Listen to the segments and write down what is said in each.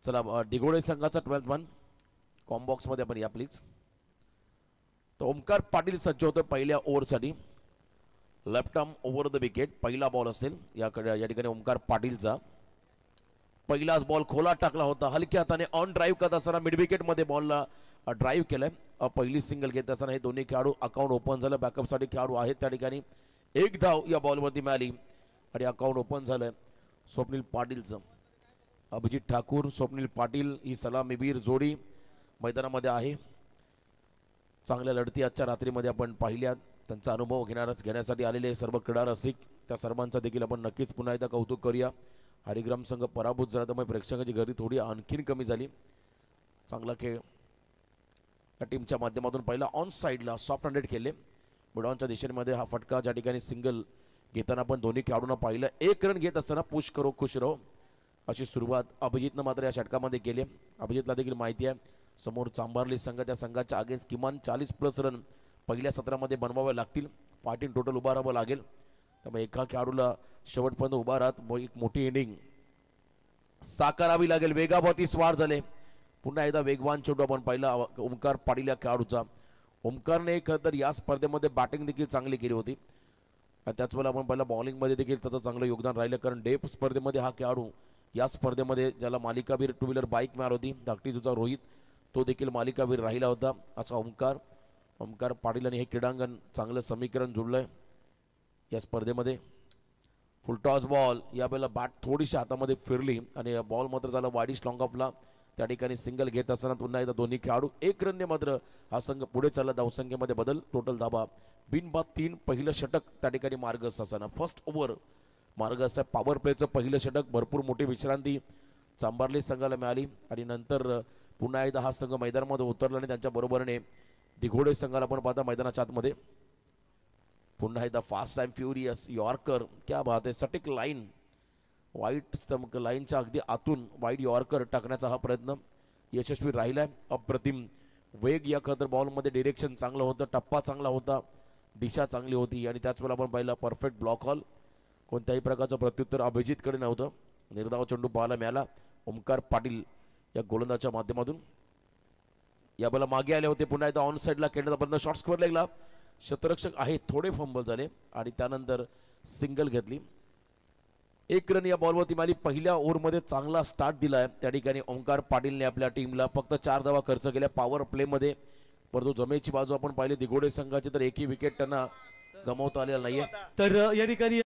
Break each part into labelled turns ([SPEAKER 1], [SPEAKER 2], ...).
[SPEAKER 1] चला डिगोळे संघाचा 12th one combox मध्ये आपण या प्लीज. तो ओमकार पाटील सज्ज होतो पहिल्या ओव्हरसाठी. Left arm over the wicket पहिला बॉल असेल याकडे या ठिकाणी ओमकार पाटीलचा. पहिलाच बॉल खोला टाकला होता हलक्या हाताने ऑन ड्राईव्ह करत असताना मिड विकेट मध्ये बॉलला ड्राईव्ह केलंय. पहिली सिंगल घेत असताना हे दोन्ही खेळाडू अकाउंट ओपन झालं. बॅकअपसाठी खेळाडू आहेत त्या ठिकाणी. एक धाव या बॉलवरती मिळाली आणि अकाउंट ओपन झालं स्वप्नील पाटीलचं. अभिजित ठाकूर स्वप्नील पाटील ही सलामीवीर जोडी मैदानामध्ये आहे. चांगल्या लढती आजच्या रात्रीमध्ये आपण पाहिल्या. त्यांचा अनुभव घेण्यासाठी आलेले सर्व क्रीडा रसिक त्या सर्वांचा देखील आपण नक्कीच पुन्हा एकदा कौतुक करूया. हरिग्राम संघ पराभूत झाला त्यामुळे प्रेक्षकांची गर्दी थोडी आणखीन कमी झाली. चांगला खेळ या टीमच्या माध्यमातून पहिला ऑन साईडला सॉफ्ट हँडेड केले. मिडॉनच्या दिशेमध्ये हा फटका ज्या ठिकाणी सिंगल घेताना आपण दोन्ही खेळाडूंना पाहिलं. एक रन घेत असताना पुश करो खुश रहो अशी सुरुवात अभिजितनं मात्र या षटकामध्ये केली. अभिजितला देखील माहिती आहे समोर चांभारली संघ त्या संघाच्या अगेन्स्ट किमान 40+ रन पहिल्या सत्रामध्ये बनवावे लागतील. 5 टोटल उभा राहावं लागेल. त्यामुळे एका खेळाडूला शेवटपर्यंत उभा राहत एक मोठी इनिंग साकारावी लागेल. वेगावरती स्वार झाले. पुन्हा एकदा वेगवान चेंडू आपण पाहिला ओमकार पाटील या खेळाडूचा. ओमकारने खरं तर या स्पर्धेमध्ये बॅटिंग देखील चांगली केली होती. त्याचवेळेला आपण पहिला बॉलिंगमध्ये देखील त्याचं चांगलं योगदान राहिलं. कारण डेप स्पर्धेमध्ये हा खेळाडू या स्पर्धेमध्ये ज्याला मालिकावीर 2 व्हीलर बाईक मिळाली होती धाकटी तुझा रोहित तो देखील मालिकावीर राहिला होता. असा ओमकार पाटील आणि हे क्रीडांगण चांगलं समीकरण जुळलंय या स्पर्धेमध्ये. फुलटॉस बॉल यावेळेला बॅट थोडीशी हातामध्ये फिरली आणि बॉल मात्र झाला वाईडिश लॉंग ऑफला. त्या ठिकाणी सिंगल घेत असताना पुन्हा एकदा दोन्ही खेळाडू 1 रनने मात्र हा संघ पुढे चालला. धावसंख्येमध्ये बदल टोटल धाबा बिनबाद 3. पहिलं षटक त्या ठिकाणी मार्गस्थ असताना फर्स्ट ओव्हर मार्गस्थ पॉवर प्लेचं पहिलं षटक. भरपूर मोठी विश्रांती चांभारली संघाला मिळाली आणि नंतर पुन्हा एकदा हा संघ मैदानामध्ये उतरला आणि त्यांच्या बरोबरीने दिघोडे संघाला आपण पाहता मैदानाच्या आतमध्ये पुन्हा एकदा फास्ट अँड फ्युरियस यॉर्कर क्या बात आहे. सटीक लाईन वाईट स्टंप लाईनच्या अगदी आतून वाईट यॉर्कर टाकण्याचा हा प्रयत्न यशस्वी राहिलाय. अप्रतिम वेग या खतर बॉलमध्ये डिरेक्शन चांगलं होतं. टप्पा चांगला होता. दिशा चांगली होती आणि त्याच वेळेला आपण पाहिला परफेक्ट ब्लॉक हॉल. कोणत्याही प्रकारचं प्रत्युत्तर अभिजितकडे नव्हतं. निर्धाव चेंडू पाहायला मिळाला ओमकार पाटील या गोलंदाजच्या माध्यमातून. यावेळेला मागे आले होते. पुन्हा एकदा ऑन साईडला केलेला बंद शॉर्ट स्क्वेअर लेगला शतरक्षक आहे थोडे फंबल झाले आणि त्यानंतर सिंगल घेतली. 1 रन या बॉलवरती मिळाली. पहिल्या ओव्हरमध्ये चांगला स्टार्ट दिलाय त्या ठिकाणी ओमकार पाटीलने आपल्या टीमला. फक्त 4 धावा खर्च केल्या पॉवर प्लेमध्ये. परंतु जमेची बाजू आपण पाहिली दिघोडे संघाची तर एकही विकेट त्यांना गमावता आलेला नाहीये.
[SPEAKER 2] तर या ठिकाणी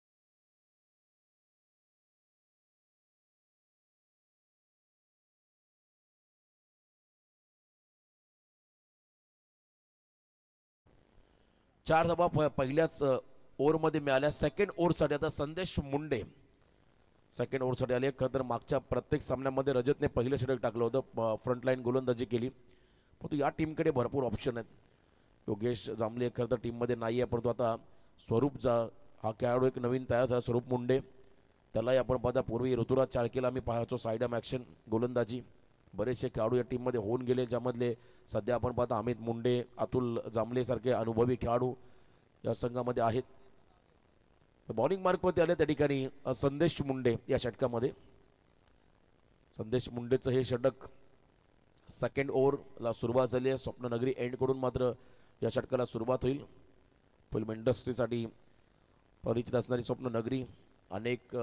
[SPEAKER 1] चार धावा पहिल्याच ओव्हरमध्ये मिळाल्या. सेकंड ओव्हरसाठी आता संदेश मुंडे सेकंड ओव्हरसाठी आले. खरं तर मागच्या प्रत्येक सामन्यामध्ये रजतने पहिलं षटक टाकलं होतं. फ्रंटलाईन गोलंदाजी केली. परंतु या टीमकडे भरपूर ऑप्शन आहेत. योगेश जांभले खरं तर टीममध्ये नाही आहे. परंतु आता स्वरूपचा हा खेळाडू एक नवीन तयार झाला स्वरूप मुंडे. त्यालाही आपण पाहता पूर्वी ऋतुराज चाळकेला आम्ही पाहायचो साईड आर्म ॲक्शन गोलंदाजी. बरेचसे खेळाडू या टीममध्ये होऊन गेले ज्यामधले सध्या आपण पाहता अमित मुंडे अतुल जांभलेसारखे अनुभवी खेळाडू या संघामध्ये आहेत. बॉलिंग मार्कवरती आले त्या ठिकाणी संदेश मुंडे या षटकामध्ये. संदेश मुंडेचं हे षटक सेकंड ओव्हरला सुरुवात झाली आहे. स्वप्ननगरी एंडकडून मात्र या षटकाला सुरुवात होईल. फिल्म इंडस्ट्रीसाठी परिचित असणारी स्वप्ननगरी अनेक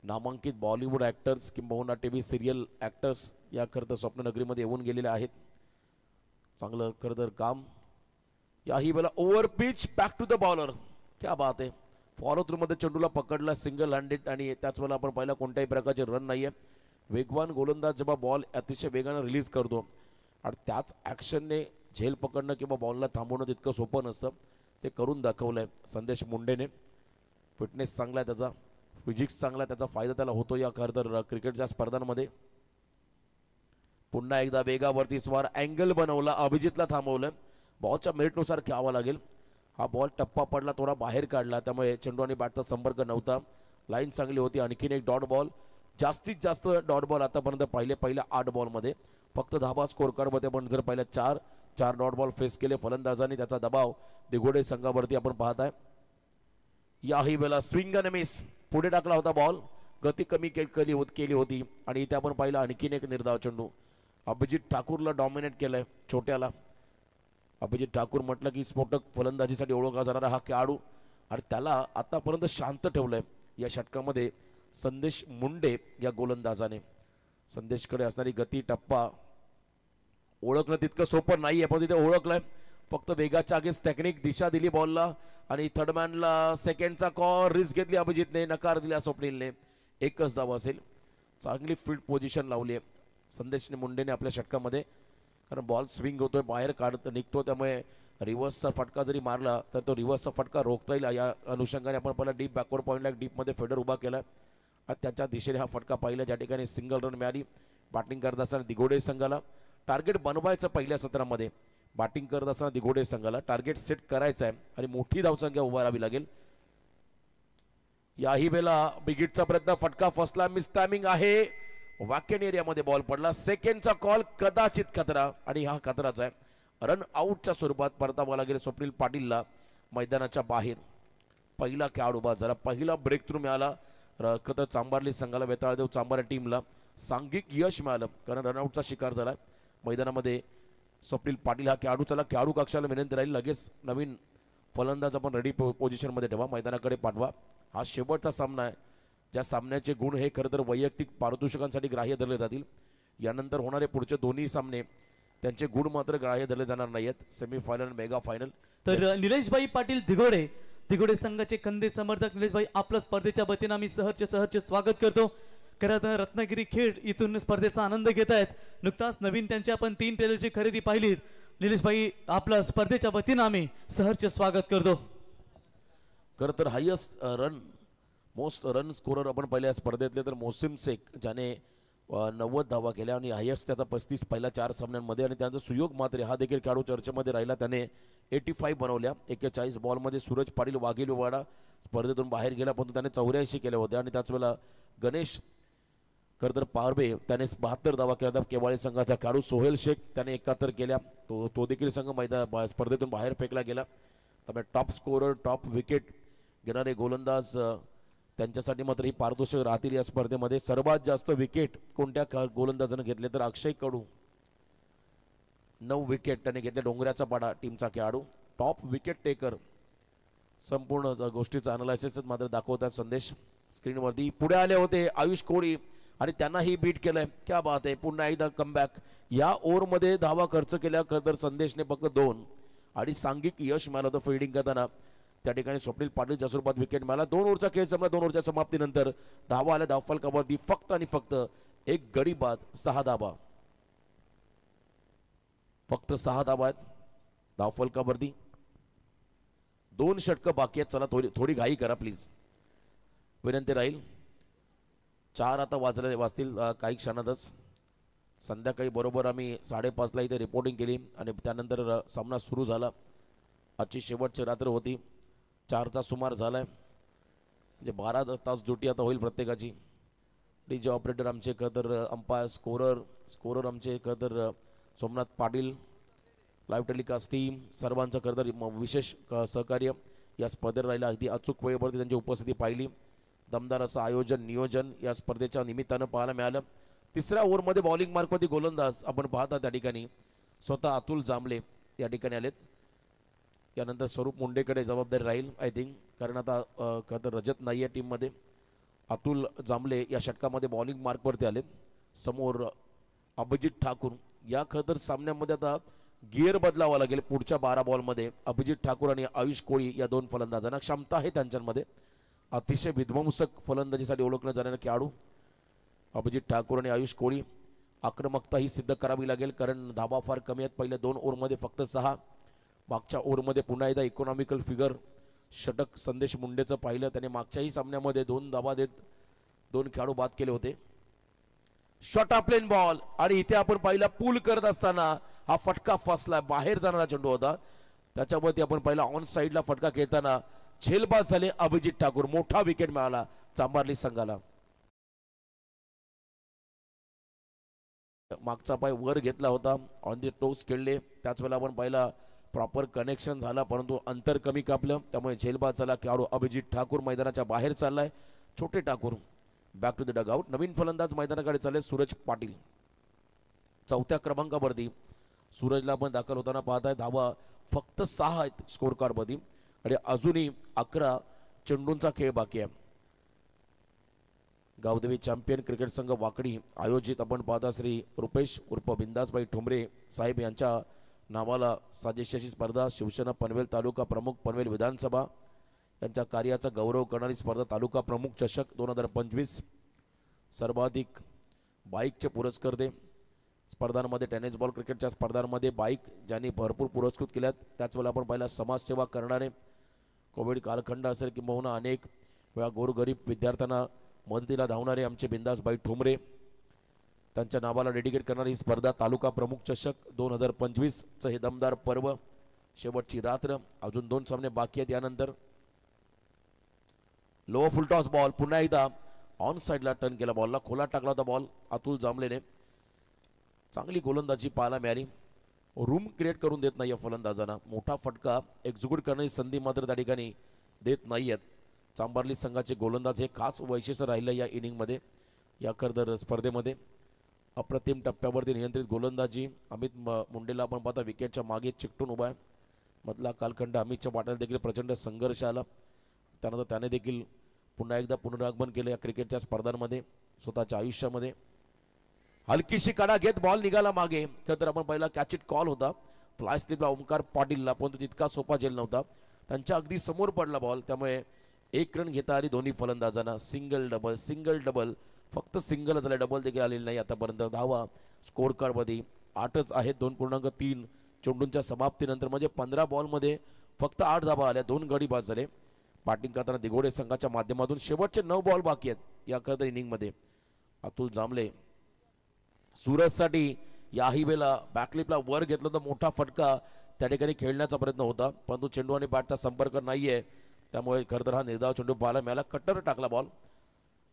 [SPEAKER 1] नामांकित बॉलिवूड ॲक्टर्स किंबहुना TV सिरियल ॲक्टर्स या खरं तर स्वप्ननगरीमध्ये येऊन गेलेले आहेत. चांगलं खरं तर काम. याही वेळेला over pitch back to the bowler क्या बात आहे. फॉलो थ्रूमध्ये चेंडूला पकडला सिंगल हँडेड आणि त्याच वेळेला आपण पाहिला कोणत्याही प्रकारचे रन नाही आहे. वेगवान गोलंदाज जेव्हा बॉल अतिशय वेगानं रिलीज करतो आणि त्याच ॲक्शनने झेल पकडणं किंवा बॉलला थांबवणं तितकं सोपं नसतं. ते करून दाखवलं आहे संदेश मुंडेने. फिटनेस चांगला आहे त्याचा. फिजिक्स चांगला त्याचा फायदा त्याला होतो या खरं तर क्रिकेटच्या स्पर्धांमध्ये. पुन्हा एकदा वेगावरती स्वार अँगल बनवला अभिजितला थांबवलं. बॉलच्या मेरिटनुसार खेळावा लागेल. हा बॉल टप्पा पडला थोडा बाहेर काढला त्यामुळे चेंडू आणि बॅटचा संपर्क नव्हता. लाईन चांगली होती. आणखीन एक डॉट बॉल. जास्तीत जास्त डॉट बॉल आतापर्यंत पहिल्या 8 बॉलमध्ये. फक्त धाबा स्कोर कार्डमध्ये पण जर पहिल्या 4 डॉट बॉल फेस केले फलंदाजांनी. त्याचा दबाव दिघोडे संघावरती आपण पाहताय. याही वेळेला स्विंग आणि मिस पुढे टाकला होता बॉल. गती कमी केली होती आणि इथे आपण पाहिलं आणखीन एक निर्धाव चेंडू अभिजित ठाकूरला डॉमिनेट केलंय छोट्याला. अभिजित ठाकूर म्हटलं की स्फोटक फलंदाजीसाठी ओळखला जाणारा हा खेळाडू आणि त्याला आतापर्यंत शांत ठेवलंय या षटकामध्ये संदेश मुंडे या गोलंदाजाने. संदेशकडे असणारी गती टप्पा ओळखणं तितकं सोपं नाहीये पण तिथे ओळखलंय. फक्त वेगाच्या आगेच टेक्निक दिशा दिली बॉलला आणि थर्डमॅनला सेकंडचा कॉल रिस्क घेतली अभिजितने नकार दिला स्वप्नीलने. एकच धाव असेल. चांगली फील्ड पोझिशन लावली आहे संदेशने मुंडेने आपल्या षटकामध्ये कारण बॉल स्विंग होतोय बाहेर निघतो त्यामुळे रिव्हर्सचा फटका जरी मारला तर तो रिव्हर्सचा फटका रोखता येईल या अनुषंगाने आपण पहिला डीप बॅकवर्ड पॉईंटला डीपमध्ये फेडर उभा केला आणि त्याच्या दिशेने हा फटका पाहिला ज्या ठिकाणी सिंगल रन मिळाली. बॅटिंग करत असताना दिघोडे संघाला टार्गेट बनवायचं पहिल्या सत्रामध्ये. बॅटिंग करत असताना दिघोडे संघाला टार्गेट सेट करायचं आहे आणि मोठी धावसंख्या उभारावी लागेल. याही वेळेला बिगिटचा प्रयत्न फटका फसला मिस टायमिंग आहे. वॅकेन एरियामध्ये बॉल पडला. सेकंडचा कॉल कदाचित खतरा आणि हा खतराचा आहे. रन आउटच्या स्वरूपात परतावा लागेल स्वप्नील पाटीलला मैदानाच्या बाहेर. पहिला खेळाडू बाद झाला. पहिला ब्रेक थ्रू मिळाला खतर चांबारली संघाला वेताळदेव चांबार टीमला. सांघिक यश मिळालं कारण रनआउटचा शिकार झाला मैदानामध्ये स्वप्नील पाटील हा खेळाडू. चला खेळाडू कक्षाला विनंती राहील लगेच नवीन फलंदाज आपण रेडी पोझिशनमध्ये ठेवा मैदानाकडे पाठवा. हा शेवटचा सामना आहे ज्या सामन्याचे गुण हे खरं तर वैयक्तिक पारितोषिकांसाठी ग्राह्य धरले जातील. यानंतर होणारे पुढचे दोन्ही सामने त्यांचे गुण मात्र ग्राह्य धरले जाणार नाहीत. Semifinal mega final.
[SPEAKER 2] तर निलेशभाई पाटील दिघोडे संघाचे कंदे समर्थक निलेशभाई आपलं स्पर्धेच्या वतीनं आम्ही सहर्ष स्वागत करतो. खरं रत्नागिरी खेड इथून स्पर्धेचा आनंद घेत आहेत. नुकताच नवीन त्यांची आपण 3 टेलरची खरेदी पाहिली. निलेशभाई आपलं स्पर्धेच्या वतीनं आम्ही सहर्ष स्वागत करतो.
[SPEAKER 1] खरं तर हायस्ट मोस्ट रन स्कोरर आपण पहिल्या स्पर्धेतले तर मोसिम शेख ज्याने 90 धावा केल्या आणि हायस्ट त्याचा 35 पहिल्या 4 सामन्यांमध्ये आणि त्यांचा सुयोग मात्रे हा देखील खेळाडू चर्चेमध्ये राहिला. त्याने 85 बनवल्या. 41 बॉलमध्ये सूरज पाटील वाघेलवाडा स्पर्धेतून बाहेर गेला परंतु त्याने 84 केल्या होत्या आणि त्याच वेळेला गणेश खरं तर पारबे त्याने 72 धावा केल्या होत्या. केवाळे संघाचा खेळाडू सोहेल शेख त्याने 71 केल्या. तो देखील संघ स्पर्धेतून बाहेर फेकला गेला. त्यामुळे टॉप स्कोरर टॉप विकेट घेणारे गोलंदाज त्यांच्यासाठी मात्र ही पारितोषिक राहतील. या स्पर्धेमध्ये सर्वात जास्त विकेट कोणत्या गोलंदाजाने घेतले तर अक्षय कडू 9 विकेट त्याने घेतले. डोंगऱ्याचा पाडा टीमचा खेळाडू टॉप विकेट टेकर. संपूर्ण गोष्टीचा अनालायसिस मात्र दाखवतात संदेश स्क्रीनवरती. पुढे आले होते आयुष कोळी आणि त्यांनाही बीट केलंय. क्या बात आहे. पुन्हा एकदा कमबॅक. या ओव्हरमध्ये धावा खर्च केल्या तर संदेशने फक्त 2 आणि सांघिक यश मिळालं होतं फिल्डिंग करताना. त्या ठिकाणी स्वप्नील पाटीलच्या स्वरूपात विकेट मिळाला. 2 ओव्हरचा खेळ संपला. 2 ओव्हरच्या समाप्तीनंतर धावा आल्या धावफलकावरती फक्त आणि फक्त एक गडी बाद 6 धावा. फक्त 6 धावा आहेत धावफलकावरती. 2 षटकं बाकी आहेत. चला थोडी घाई करा प्लीज विनंती राहील. 4 आता वाजतील काही क्षणातच. संध्याकाळी बरोबर आम्ही 5:30 इथे रिपोर्टिंग केली आणि त्यानंतर सामना सुरू झाला. आजची शेवटची रात्र होती. 4चा सुमार झालाय म्हणजे 12 तास ड्युटी आता होईल प्रत्येकाची. डीजे ऑपरेटर आमचे खतर अंपायर स्कोरर आमचे खतर Somnath Patil live telecast team सर्वांचं खतर विशेष सहकार्य या स्पर्धेत राहिलं. अगदी अचूक वेळेवरती त्यांची उपस्थिती पाहिली. दमदार असं आयोजन नियोजन या स्पर्धेच्या निमित्तानं पाहायला मिळालं. 3ऱ्या ओव्हरमध्ये बॉलिंग मार्कवरती गोलंदाज आपण पाहता त्या ठिकाणी स्वतः अतुल जांभळे या ठिकाणी आलेत. यानंतर स्वरूप मुंडेकडे जबाबदारी राहील आय थिंक कारण आता खतर रजत नाही आहे टीममध्ये. अतुल जांभळे या षटकामध्ये बॉलिंग मार्कवरती आले. समोर अभिजित ठाकूर. या खतर सामन्यामध्ये आता गिअर बदलावा लागेल पुढच्या 12 बॉलमध्ये. अभिजित ठाकूर आणि आयुष कोळी या 2 फलंदाजांना क्षमता आहे त्यांच्यामध्ये. अतिशय विध्वंसक फलंदाजीसाठी ओळखलं जाणारे खेळाडू अभिजित ठाकूर आणि आयुष कोळी. आक्रमकता ही सिद्ध करावी लागेल कारण धाबा फार कमी आहेत. पहिल्या 2 ओव्हरमध्ये फक्त 6. मागच्या ओव्हरमध्ये पुन्हा एकदा इकॉनॉमिकल फिगर षटक संदेश मुंडेचं पाहिलं. त्याने मागच्याही सामन्यामध्ये 2 धाबा देत 2 खेळाडू बाद केले होते. शॉर्ट ऑफ प्लेन बॉल आणि इथे आपण पाहिला पूल करत असताना हा फटका फसला. बाहेर जाणारा चेंडू होता त्याच्यावरती आपण पाहिला ऑन साईडला फटका खेळताना झेलबाज झाले अभिजित ठाकूर. मोठा विकेट मिळाला चांबारली संघाला. मागचा पाय वर घेतला होता ऑन द टोस खेळले. त्याच वेळेला आपण पाहिला प्रॉपर कनेक्शन झाला परंतु अंतर कमी कापलं त्यामुळे झेलबाज झाला खेळाडू अभिजित ठाकूर मैदानाच्या बाहेर चाललाय. छोटे Thakur back to the dugout. नवीन फलंदाज मैदानाकडे चालले सूरज पाटील. चौथ्या क्रमांकावरती सूरजला पण दाखल होताना पाहताय. धावा फक्त 6 आहेत स्कोर कार्ड मध्ये आणि अजूनही 11 चेंडूंचा खेळ बाकी आहे. गावदेवी चॅम्पियन क्रिकेट संघ वाकडी आयोजित आपण पाहता श्री रुपेश उर्फ बिंदासबाई ठोंबरे साहेब यांच्या नावाला साजेशी अशी स्पर्धा शिवसेना पनवेल तालुका प्रमुख पनवेल विधानसभा यांच्या कार्याचा गौरव करणारी स्पर्धा तालुका प्रमुख चषक 2025. सर्वाधिक बाईकचे पुरस्कर्ते स्पर्धांमध्ये टेनिस बॉल क्रिकेटच्या स्पर्धांमध्ये बाईक ज्यांनी भरपूर पुरस्कृत केल्यात. त्याचवेळेला आपण पहिला समाजसेवा करणारे कोविड कालखंड असेल किंबहुना अनेक वेळा गोरगरीब विद्यार्थ्यांना मदतीला धावणारे आमचे बिंदासबाई ठोंबरे त्यांच्या नावाला डेडिकेट करणारी ही स्पर्धा तालुका प्रमुख चषक 2025चं हे दमदार पर्व. शेवटची रात्र, अजून 2 सामने बाकी आहेत. यानंतर लो फुलटॉस बॉल पुन्हा एकदा ऑन साईडला टर्न केला. बॉलला खोला टाकला होता बॉल अतुल जांभलेने. चांगली गोलंदाजी पाहायला मिळाली. रूम क्रिएट करून देत नाही या फलंदाजांना. मोठा फटका एक्झिक्यूट करण्याची संधी मात्र त्या ठिकाणी देत नाही आहेत. चांबार्ली संघाचे गोलंदाज हे खास वैशिष्ट्य राहिलं या इनिंगमध्ये. या खरतर स्पर्धेमध्ये अप्रतिम टप्प्यावरती नियंत्रित गोलंदाजी. अमित मुंडेला आपण पाहता विकेटच्या मागे चिकटून उभा आहे. मधला कालखंड अमितच्या पाटील देखील प्रचंड संघर्ष आला. त्यानंतर त्याने देखील पुन्हा एकदा पुनरागमन केलं या क्रिकेटच्या स्पर्धांमध्ये स्वतःच्या आयुष्यामध्ये. हलकीशी कडा घेत बॉल निघाला मागे. तर आपण पहिला कॅच इट कॉल होता फ्लाय स्लिपला ओमकार पाटीलला, पण तो तितका सोपा झेल नव्हता. त्यांच्या अगदी समोर पडला बॉल, त्यामुळे 1 रन घेता आली दोन्ही फलंदाजांना. सिंगल डबल फक्त सिंगल झालं, डबल देखील आलेली नाही आतापर्यंत. धावा स्कोर कार्डमध्ये 8च आहेत. 2.3 चेंडूंच्या समाप्तीनंतर म्हणजे 15 बॉलमध्ये फक्त 8 धावा आल्या. 2 गडी बाद झाले. बॅटिंग करताना दिघोडे संघाच्या माध्यमातून शेवटचे 9 बॉल बाकी आहेत या खरतर इनिंगमध्ये. अतुल जांभले सूरजसाठी याही वेळेला बॅकलिपला वर घेतलं तर मोठा फटका त्या ठिकाणी खेळण्याचा प्रयत्न होता, परंतु चेंडू आणि बॅटचा संपर्क नाहीये. त्यामुळे खरतर हा निर्धाव चेंडू पाहायला मिळाला. कट्टर टाकला बॉल,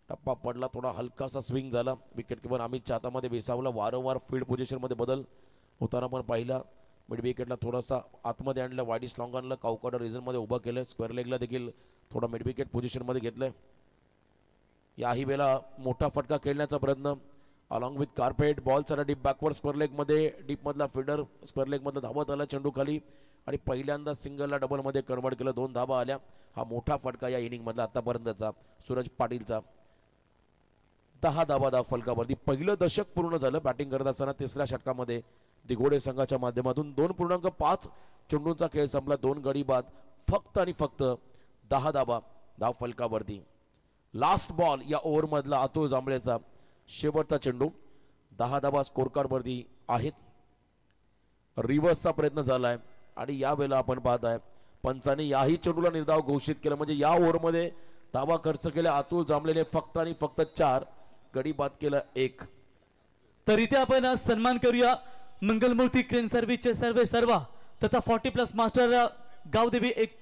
[SPEAKER 1] टप्पा पडला, थोडा हलकासा स्विंग झाला. विकेट किपर अमितच्या हातामध्ये विसावला. वारंवार फील्ड पोझिशनमध्ये बदल होताना पण पाहिला. मिड विकेटला थोडासा आतमध्ये आणलं, वाईड स्लॉंग आणलं, काउकॉर्डर रिझनमध्ये उभं केलं. स्क्वेअर लेगला देखील थोडा मिड विकेट पोझिशनमध्ये घेतलंय. याही वेळेला मोठा फटका खेळण्याचा प्रयत्न अलॉंग विथ कार्पेट. बॉल चला डीप बॅकवर्ड स्क्वेअर लेगमध्ये. डीपमधला फिल्डर स्क्वेअर लेगमधला धावत आला चेंडू खाली आणि पहिल्यांदा सिंगलला डबलमध्ये कन्वर्ट केलं. 2 धावा आल्या. हा मोठा फटका या इनिंगमधला आतापर्यंतचा सूरज पाटीलचा. 10 धावा फलकावरती. पहिलं दशक पूर्ण झालं बॅटिंग करत असताना. 3ऱ्या षटकामध्ये दिघोडे संघाच्या माध्यमातून 2.5 चेंडूंचा खेळ संपला. 2 गडी बाद. फक्त आणि फक्त 10 धाव फलकावरती. लास्ट बॉल या ओव्हरमधला अतुल जांभळेचा शेवटचा चेंडू. 10 धावा स्कोर कार्डवरती आहेत. रिव्हर्सचा प्रयत्न झालाय आणि यावेळेला आपण पाहताय पंचाने याही चेंडूला निर्धाव घोषित केलं. म्हणजे या ओव्हरमध्ये धावा खर्च केल्या अतुल जांभळेने फक्त आणि फक्त 4, गडी बाद केलं 1.
[SPEAKER 2] तर इथे आपण आज सन्मान करूया मंगलमूर्ती क्रेन सर्व्हिसचे सर्वा तथा 40+ मास्टर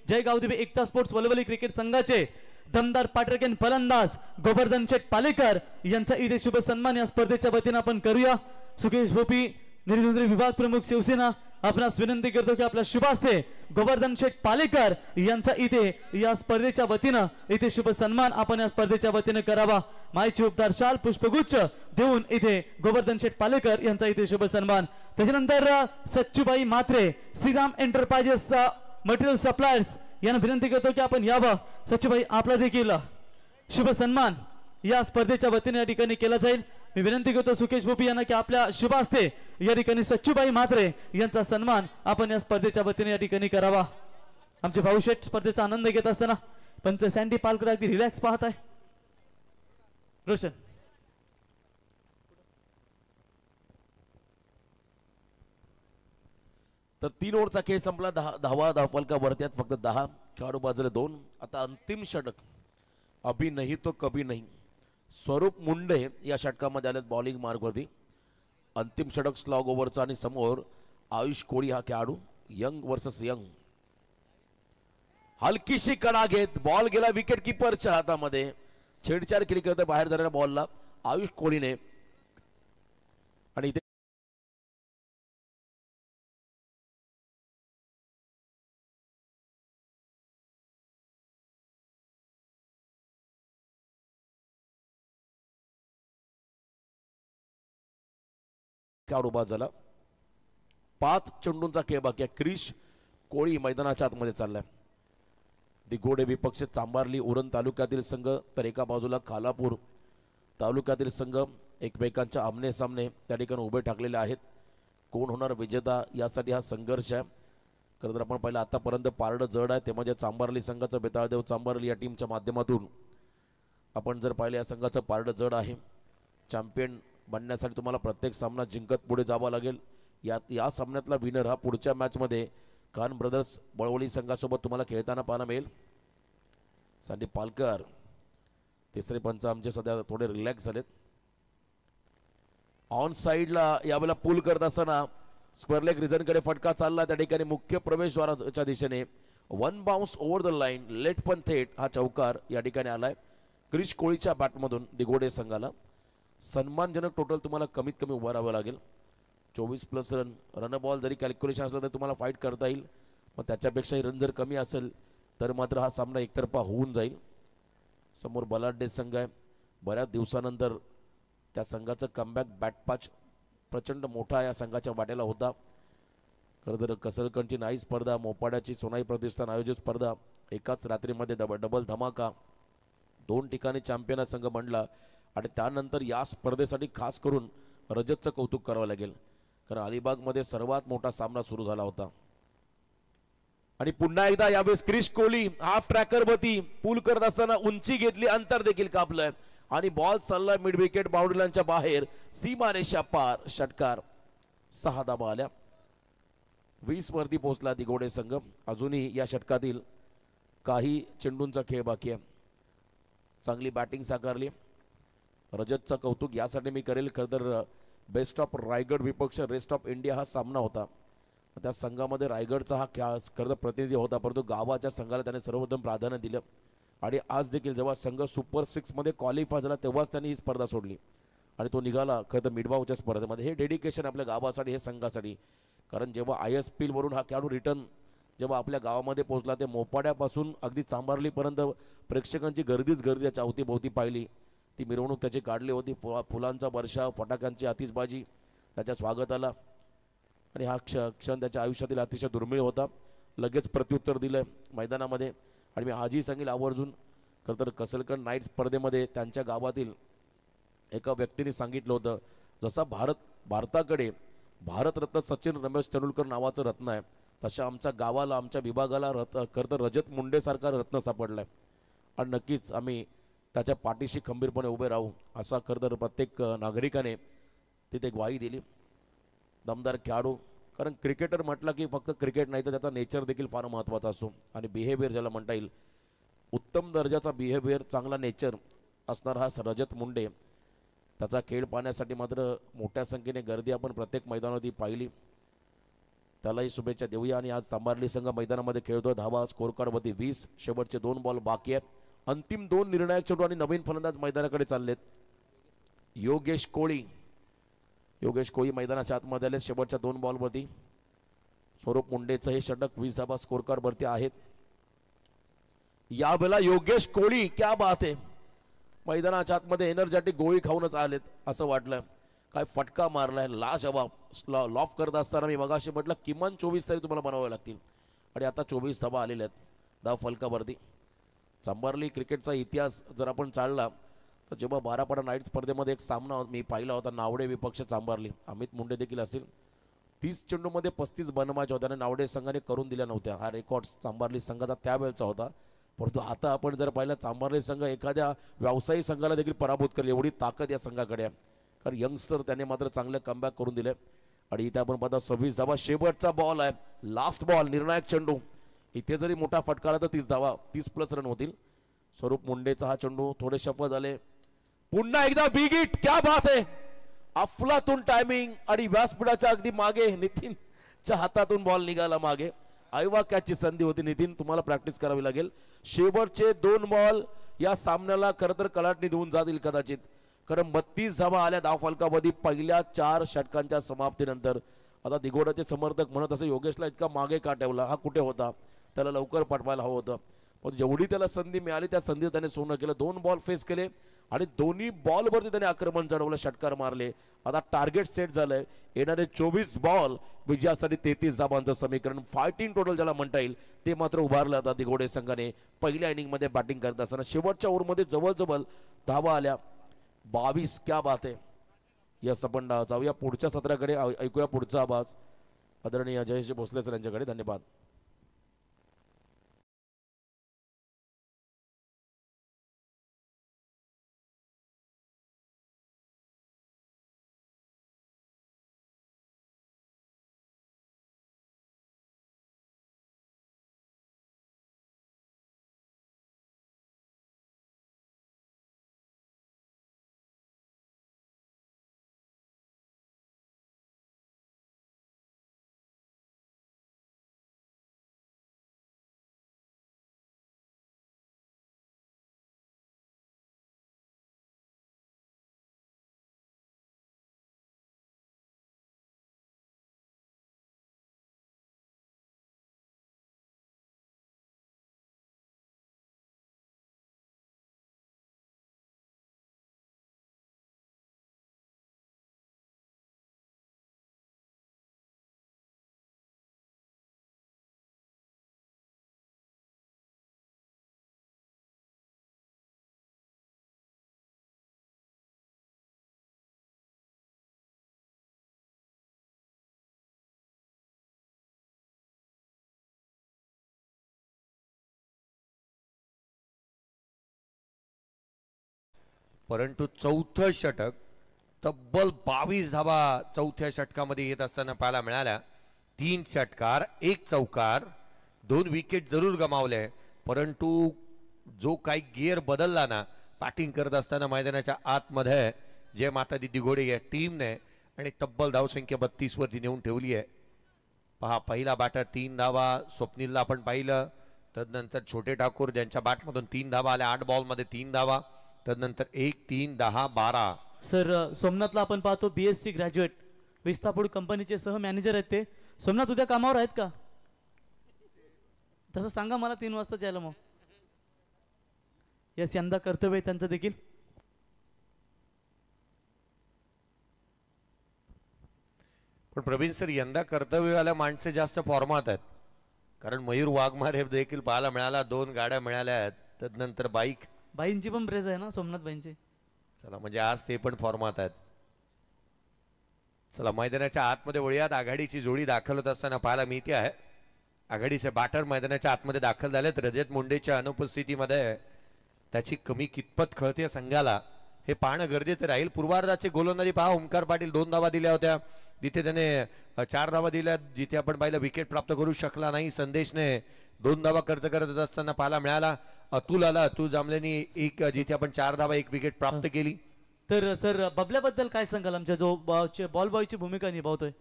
[SPEAKER 2] जय गावदेवी एकता स्पोर्ट्स वलवली क्रिकेट संघाचे दमदार पाटरकेन फलंदाज गोवर्धन शेठ पालेकर यांचा इथे शुभ सन्मान या स्पर्धेच्या वतीने आपण करूया. सुकेश भोपी निर्जुंद्री विभाग प्रमुख शिवसेना आपणास विनंती करतो की आपल्या शुभ हस्ते गोवर्धन शेठ पालेकर यांचा इथे या स्पर्धेच्या वतीनं इथे शुभ सन्मान आपण या स्पर्धेच्या वतीने करावा. मायची उपदार शाल पुष्पगुच्छ देऊन इथे गोवर्धन शेठ पालेकर यांचा इथे शुभ सन्मान. त्याच्यानंतर Sachchubai Mhatre Shriram enterprises material suppliers यांना विनंती करतो की आपण यावं. सच्चूबाई आपला देखील शुभ सन्मान या स्पर्धेच्या वतीने या ठिकाणी केला जाईल. मी विनंती करतो सुकेश भोपी यांना की आपल्या शुभ हस्ते या ठिकाणी सच्चूबाई म्हात्रे यांचा सन्मान आपण या स्पर्धेच्या वतीने या ठिकाणी करावा. आमचे भाऊशेठ स्पर्धेचा आनंद घेत असताना पंच सँडी पालकर अगदी रिलॅक्स पाहत आहे. रोशन
[SPEAKER 1] तर 3 ओव्हरचा खेळ संपला. 10 धावा फलकावरती आहेत. फक्त 10 खेळाडू बाजूला 2. आता अंतिम षटक अभी नहीं तो कभी नहीं. स्वरूप मुंडे या षटकामध्ये आलेत बॉलिंग मार्गवरती. अंतिम षटक स्लॉग ओव्हरचा आणि समोर आयुष कोळी हा खेळाडू. Young versus young. हलकीशी कडा घेत बॉल गेला विकेट किपरच्या हातामध्ये. छेडछाड केली करते बाहेर जाणाऱ्या बॉलला आयुष कोळीने आणि खेळाडू बाद झाला. 5 चेंडूंचा खेळ बाकी आहे. क्रिश कोळी मैदानाच्या आतमध्ये चाललाय. दिघोडे विपक्ष चांबारली उरण तालुक्यातील संघ, तर एका बाजूला खालापूर तालुक्यातील संघ एकमेकांच्या आमने सामने त्या ठिकाणी उभे ठाकलेले आहेत. कोण होणार विजेता यासाठी हा संघर्ष आहे. खरं तर आपण पहिलं आतापर्यंत पारडं जड आहे ते म्हणजे चांबारली संघाचं बेताळदेव चांबारली या टीमच्या माध्यमातून आपण जर पाहिलं या संघाचं पारडं जड आहे. चॅम्पियन बनण्यासाठी तुम्हाला प्रत्येक सामना जिंकत पुढे जावं लागेल. या सामन्यातला विनर हा पुढच्या मॅचमध्ये खान ब्रदर्स बळवली संघासोबत तुम्हाला खेळताना पाहायला मिळेल. संदीप पालकर तिसरे पंच आमचे सध्या थोडे रिलॅक्स झालेत. ऑन साईडला यावेळेला पूल करत असताना स्क्वेअर लेग रिझनकडे फटका चालला. त्या ठिकाणी मुख्य प्रवेशद्वाराच्या दिशेने 1 bounce over the line late पण थेट हा चौकार या ठिकाणी आलाय. क्रिश कोळीच्या बॅटमधून दिघोडे संघाला सन्मानजनक टोटल तुम्हाला कमीत कमी उभं राहावं लागेल. 24+ रन. रन बॉल जरी कॅल्क्युलेशन असलं तर तुम्हाला फाईट करता येईल, पण त्याच्यापेक्षाही रन जर कमी असेल तर मात्र हा सामना एकतर्फा होऊन जाईल. समोर बलाढ्य संघ आहे. बऱ्याच दिवसानंतर त्या संघाचं कमबॅक बॅटपाच प्रचंड मोठा या संघाच्या वाट्याला होता. खरं तर कसलकणची नाही स्पर्धा, मोपाड्याची सोनाई प्रतिष्ठान आयोजित स्पर्धा, एकाच रात्रीमध्ये डबल धमाका, 2 ठिकाणी चॅम्पियन संघ बनला आणि त्यानंतर या स्पर्धेसाठी खास करून रजतचं कौतुक करावं लागेल. कारण अलिबागमध्ये सर्वात मोठा सामना सुरू झाला होता. आणि पुन्हा एकदा यावेळेस क्रिश कोहली हाफ ट्रॅकर वरती पूल करत असताना उंची घेतली, अंतर देखील कापलंय आणि बॉल चाललाय मिड विकेट बाउंड्री लाईनच्या बाहेर, सीमारेषा पार. षटकार. 6 धावा आल्या. 20 वरती पोहोचला दिघोडे संघ. अजूनही या षटकातील काही चेंडूंचा खेळ बाकी आहे. चांगली बॅटिंग साकारली. रजतचं कौतुक यासाठी मी करेल. खरं तर बेस्ट ऑफ रायगड विपक्ष रेस्ट ऑफ इंडिया हा सामना होता. त्या संघामध्ये रायगडचा हा खरं तर प्रतिनिधी होता, परंतु गावाच्या संघाला त्याने सर्वप्रथम प्राधान्य दिलं. आणि आज देखील जेव्हा संघ सुपर 6 मध्ये क्वालिफाय झाला तेव्हाच त्यांनी ही स्पर्धा सोडली आणि तो निघाला खरं तर मिडबावच्या स्पर्धेमध्ये. हे डेडिकेशन आपल्या गावासाठी, हे संघासाठी. कारण जेव्हा ISPL वरून हा खेळाडू रिटर्न जेव्हा आपल्या गावामध्ये पोहोचला, ते मोपाड्यापासून अगदी चांबारलीपर्यंत प्रेक्षकांची गर्दीच गर्दी त्याच्या अवतीभोवती पाहिली. ती मिरवणूक त्याची काढली होती. फुलांचा वर्षाव, फटाक्यांची आतिषबाजी त्याच्या स्वागताला. आणि हा क्षण त्याच्या आयुष्यातील अतिशय दुर्मिळ होता. लगेच प्रत्युत्तर दिलं मैदानामध्ये. आणि मी आजही सांगेल आवर्जून, खरं तर कसलकण नाईट स्पर्धेमध्ये त्यांच्या गावातील एका व्यक्तीने सांगितलं होतं, जसा भारताकडे भारतरत्न सचिन रमेश तेंडुलकर नावाचं रत्न आहे, तशा आमच्या गावाला, आमच्या विभागाला खरं तर रजत मुंडेसारखा रत्न सापडलाय. आणि नक्कीच आम्ही त्याच्या पाठीशी खंबीरपणे उभे राहू, असा खरं तर प्रत्येक नागरिकाने तिथे ग्वाही दिली. दमदार खेळाडू. कारण क्रिकेटर म्हटलं की फक्त क्रिकेट नाही तर त्याचा नेचर देखील फार महत्त्वाचा असतो. आणि बिहेवियर ज्याला म्हणता येईल, उत्तम दर्जाचा बिहेवियर, चांगला नेचर असणारा हा रजत मुंडे. त्याचा खेळ पाहण्यासाठी मात्र मोठ्या संख्येने गर्दी आपण प्रत्येक मैदानावरती पाहिली. त्यालाही शुभेच्छा देऊया. आणि आज चांबारली संघ मैदानामध्ये खेळतोय. धावा स्कोर कार्डवरती 20. शेवटचे 2 बॉल बाकी आहेत. अंतिम 2 निर्णायक चेंडू आणि नवीन फलंदाज मैदानाकडे चाललेत. योगेश कोळी मैदानाच्या आतमध्ये आले. शेवटच्या 2 बॉलवरती स्वरूप मुंडेचं हे षटक. 20 धावा स्कोर कार्डवरती आहेत. यावेळेला योगेश कोळी, क्या बात आहे, मैदानाच्या आतमध्ये एनर्जेटिक गोळी खाऊनच आलेत असं वाटलं. काय फटका मारलाय, लाजवाब लॉफ करत असताना मी मगाशी म्हटलं किमान 24 तरी तुम्हाला बनवावे लागतील. आणि आता 24 धावा आलेल्या आहेत धाव फलकावरती. चांबारली क्रिकेटचा इतिहास जर आपण चालला तर जेव्हा 12 नाईट स्पर्धेमध्ये एक सामना मी पाहिला होता, नावडे विपक्ष चांबारली, अमित मुंडे देखील असतील, 30 चेंडूमध्ये 35 बनवायच्या होत्या आणि नावडे संघाने करून दिल्या नव्हत्या. हा रेकॉर्ड चांबारली संघाचा त्यावेळेचा होता. परंतु आता आपण जर पाहिलं, चांबारली संघ एखाद्या व्यावसायिक संघाला देखील पराभूत करेल एवढी ताकद या संघाकडे आहे. कारण यंगस्टर त्याने मात्र चांगलं कमबॅक करून दिले. आणि इथे आपण पाहता 26 धावा. शेवटचा बॉल आहे, लास्ट बॉल, निर्णायक चेंडू. इथे जरी मोठा फटका आला तर 30 धावा, 30+ रन होतील. स्वरूप मुंडेचा हा चेंडू थोडे शफल झाले. पुन्हा एकदा बिग हिट, क्या बात आहे, अफलातून टायमिंग आणि व्यासपीठाच्या अगदी मागे नितीनच्या हातातून बॉल निघाला मागे. आयवा कॅचची संधी होती. नितीन, तुम्हाला प्रॅक्टिस करावी लागेल. शेवटचे 2 बॉल या सामन्याला खरं तर कलाटणी देऊन जातील कदाचित. कारण 32 धावा आल्या धाव फलकामध्ये पहिल्या 4 षटकांच्या समाप्तीनंतर. आता दिघोड्याचे समर्थक म्हणत असे, योगेशला इतका मागे का ठेवला, हा कुठे होता, त्याला लवकर पाठवायला हवं होतं. पण जेवढी त्याला संधी मिळाली त्या संधी त्याने सोनं केलं. 2 बॉल फेस केले आणि दोन्ही बॉलवरती त्याने आक्रमण चढवलं, षटकार मारले. आता टार्गेट सेट झालंय, येणारे 24 बॉल विजयासाठी 33 धावांचं समीकरण, फायटिंग टोटल ज्याला म्हणता येईल ते मात्र उभारलं. आता दिघोडे संघाने पहिल्या इनिंग मध्ये बॅटिंग करत असताना शेवटच्या ओव्हरमध्ये जवळजवळ धावा आल्या 22. क्या बात आहे. यस, आपण जाऊया पुढच्या सत्राकडे, ऐकूया पुढचा आवाज आदरणीय जयेश भोसले सर यांच्याकडे. धन्यवाद.
[SPEAKER 3] परंतु चौथं षटक, तब्बल 22 धावा चौथ्या षटकामध्ये येत असताना पाहायला मिळाल्या. 3 षटकार, 1 चौकार, 2 विकेट जरूर गमावले. परंतु जो काही गिअर बदलला ना बॅटिंग करत असताना मैदानाच्या आतमध्ये, जे माता दी दिघोडे या टीमने, आणि तब्बल धावसंख्या 32 वरती नेऊन ठेवली आहे. पहा, पहिला बॅटर 3 धावा, स्वप्नीलला आपण पाहिलं. तदनंतर छोटे ठाकूर ज्यांच्या बॅटमधून 3 धावा आल्या, 8 बॉलमध्ये 3 धावा. तदनंतर 1, 3, 10, 12.
[SPEAKER 2] सर सोमनाथला आपण पाहतो BSc ग्रॅज्युएट, विस्थापूर कंपनीचे सह मॅनेजर आहेत ते. सोमनाथ उद्या कामावर आहेत का? तसं सांगा मला 3 वाजता जायला. मग यस, यंदा कर्तव्य आहे त्यांचं देखील.
[SPEAKER 3] पण प्रवीण सर, यंदा कर्तव्यवाल्या माणसे जास्त फॉर्मात आहेत, कारण मयूर वाघमारे देखील पाहायला मिळाला, 2 गाड्या मिळाल्या आहेत. तदनंतर
[SPEAKER 2] बाईंची पण प्रेस आहे ना, सोमनाथ बाईंची.
[SPEAKER 3] चला, म्हणजे आज ते पण फॉर्मात आहेत. चला, मैदानाच्या आतमध्ये वळूयात. आघाडीची जोडी दाखल होत असताना पाहायला मिळते आहे. आघाडीचे बॅटर मैदानाच्या आतमध्ये दाखल झालेत. रजत मुंडेच्या अनुपस्थितीमध्ये त्याची कमी कितपत कळते संघाला हे पाहणं गरजेचं राहील. पूर्वार्धाचे गोलंदाजी पहा, ओमकार पाटील 2 धावा दिल्या होत्या, जिथे त्याने 4 धावा दिल्या, जिथे आपण पाहिलं विकेट प्राप्त करू शकला नाही. संदेशने 2 धावा खर्च करत असताना पाहायला मिळाला. अतुल जांभलेनी जिथे आपण 4 धावा 1 विकेट प्राप्त केली.
[SPEAKER 2] तर सर बबल्याबद्दल काय सांगाल, आमच्या जो बॉल बॉयची भूमिका निभावतोय?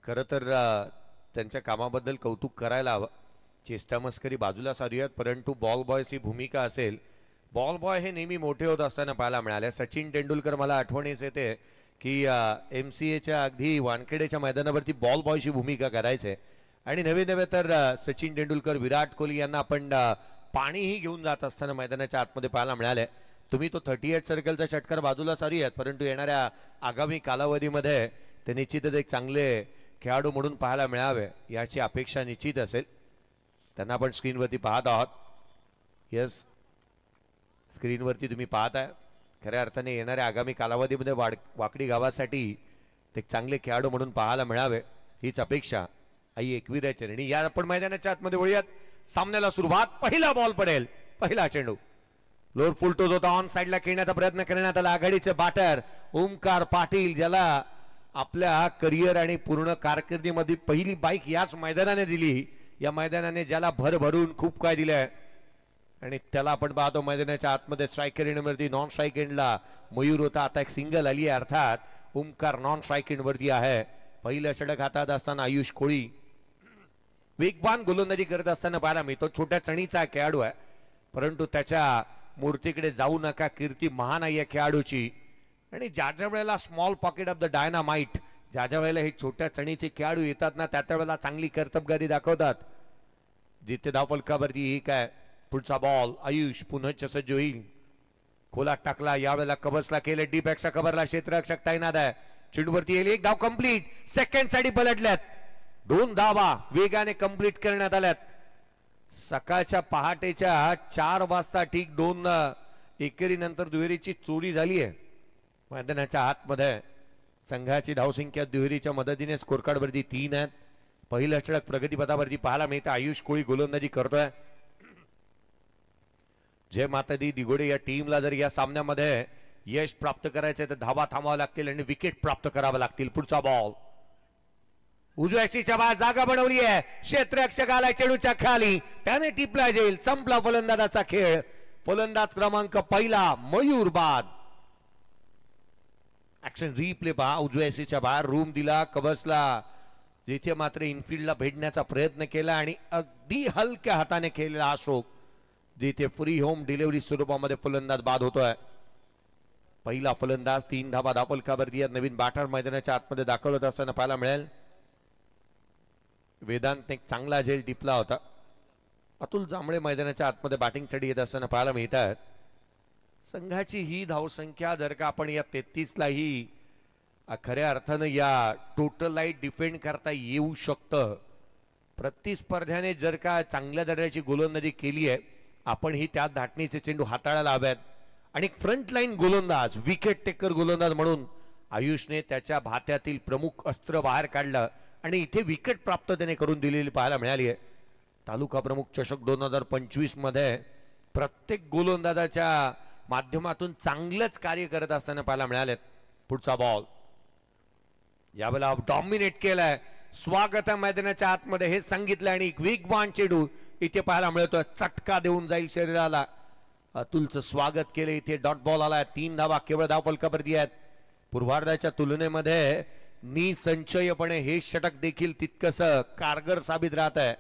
[SPEAKER 3] खरं तर त्यांच्या कामाबद्दल कौतुक करायला हवं. चेष्टा मस्करी बाजूला सारूयात, परंतु बॉल बॉयची भूमिका असेल, बॉल बॉय हे नेहमी मोठे होत असताना पाहायला मिळाले. सचिन तेंडुलकर मला आठवणीस येते की MCAच्या अगदी वानखेडेच्या मैदानावरती बॉल बॉयची भूमिका करायचे. आणि नवे नवे तर सचिन तेंडुलकर, विराट कोहली यांना आपण पाणीही घेऊन जात असताना मैदानाच्या आतमध्ये पाहायला मिळाले. तुम्ही तो 38 सर्कलचा षटकार बाजूला सारूयात, परंतु येणाऱ्या आगामी कालावधीमध्ये ते निश्चितच एक चांगले खेळाडू म्हणून पाहायला मिळावे याची अपेक्षा निश्चित असेल. त्यांना आपण स्क्रीनवरती पाहत आहात. यस, स्क्रीनवरती तुम्ही पाहत आहे. खऱ्या अर्थाने येणाऱ्या आगामी कालावधीमध्ये वाकडी गावासाठी ते चांगले खेळाडू म्हणून पाहायला मिळावे हीच अपेक्षा आई एकविराच्या आणि या आपण मैदानाच्या आतमध्ये वळूयात. सामन्याला सुरुवात. पहिला बॉल पडेल, पहिला चेंडू लोअर फुल टोज होता, ऑन साइडला खेळण्याचा प्रयत्न करण्यात आला. आघाडीचे बॅटर ओमकार पाटील, ज्याला आपल्या करिअर आणि पूर्ण कारकिर्दीमध्ये पहिली बाईक याच मैदानाने दिली, या मैदानाने ज्याला भरभरून खूप काय दिलंय, आणि त्याला आपण पाहतो मैदानाच्या आतमध्ये स्ट्रायकर एंडवरती. नॉन स्ट्राईक एंडला मयूर होता, आता एक सिंगल आली आहे. अर्थात ओमकार नॉन स्ट्राईक एंडवरती आहे. पहिलं षटक हातात असताना आयुष कोळी वेगवान गोलंदाजी करत असताना पाहायला मिळतो. छोट्या चणीचा खेळाडू आहे, परंतु त्याच्या मूर्तीकडे जाऊ नका, कीर्ती महान आहे या खेळाडूची. आणि ज्या ज्या वेळेला small pocket of the dynamite, ज्या ज्या वेळेला हे छोट्या चणीचे खेळाडू येतात ना, त्या वेळेला चांगली कर्तबगारी दाखवतात. जिथे धावफलकावरती ही काय पुढचा बॉल आयुष पुन्हा सज्ज होईल. खोलात टाकला, यावेळेला कबसला केले डीप एक्सचा कव्हरला क्षेत्ररक्षक तैनात आहे. चेंडूवरती येईल, एक धाव कंप्लीट. सेकंड साठी पलटल्यात. 2 धावा वेगाने कंप्लीट करण्यात आल्यात. सकाळच्या पहाटेच्या 4 वाजता ठीक 2 एकेरी नंतर दुहेरीची चोरी झाली आहे मैदानाच्या आतमध्ये. संघाची धावसंख्या दुहेरीच्या मदतीने स्कोर कार्ड वरती 3 आहेत. पहिलं षटक प्रगतीपथावरती पाहायला मिळतं. आयुष कोळी गोलंदाजी करतोय. जय माता दी दिघोडे या टीमला जर या सामन्यामध्ये यश प्राप्त करायचं तर धावा थांबावं लागतील आणि विकेट प्राप्त करावं लागतील. पुढचा बॉल उजव्या शीच्या बाहेर जागा बनवली आहे. क्षेत्ररक्षकाला चेंडूच्या खाली, त्याने टिपला जाईल. संपला फलंदाजाचा खेळ. फलंदाज क्रमांक पहिला मयूर बाद. ऍक्शन रिप्ले पहा. उजव्या शीच्या बाहेर रूम दिला कबसला, जिथे मात्र इनफिल्डला भेटण्याचा प्रयत्न केला आणि अगदी हलक्या हाताने केलेला हा स्ट्रोक, जिथे फ्री होम डिलिव्हरी स्वरूपामध्ये फलंदाज बाद होतोय. पहिला फलंदाज 3 धावा धावफलकावरती नवीन बॅटर मैदानाच्या आतमध्ये दाखल होत असताना पाहायला मिळेल. वेदांत एक चांगला झेल टिपला होता. अतुल जांभळे मैदानाच्या आतमध्ये बॅटिंगसाठी येत असताना पाहायला मिळत आहेत. संघाची ही धावसंख्या जर का आपण या 33 लाही खऱ्या अर्थानं या टोटल डिफेंड करता येऊ शकतं. प्रतिस्पर्ध्याने जर का चांगल्या दर्जाची गोलंदाजी केली आहे, आपण ही त्या धाटणीचे चेंडू हाताळायला हव्यात. आणि फ्रंट लाईन गोलंदाज, विकेट टेकर गोलंदाज म्हणून आयुषने त्याच्या भात्यातील प्रमुख अस्त्र बाहेर काढलं आणि इथे विकेट प्राप्त त्याने करून दिलेली पाहायला मिळाली आहे. तालुका प्रमुख चषक 2025 मध्ये प्रत्येक गोलंदाजाच्या माध्यमातून चांगलंच कार्य करत असताना पाहायला मिळालेत. पुढचा बॉल यावेळेला डॉमिनेट केलाय. स्वागत आहे मैदानाच्या आतमध्ये हे सांगितलं आणि एक वेगवान चेंडू इथे पाहायला मिळतोय. चटका देऊन जाईल शरीराला. अतुलचं स्वागत केलं. इथे डॉट बॉल आलाय. 3 धावा केवळ धावफलकावरती आहेत. पूर्वार्धाच्या तुलनेमध्ये निसंशयपणे हे षटक देखील तितकस कारगर साबित राहत आहे.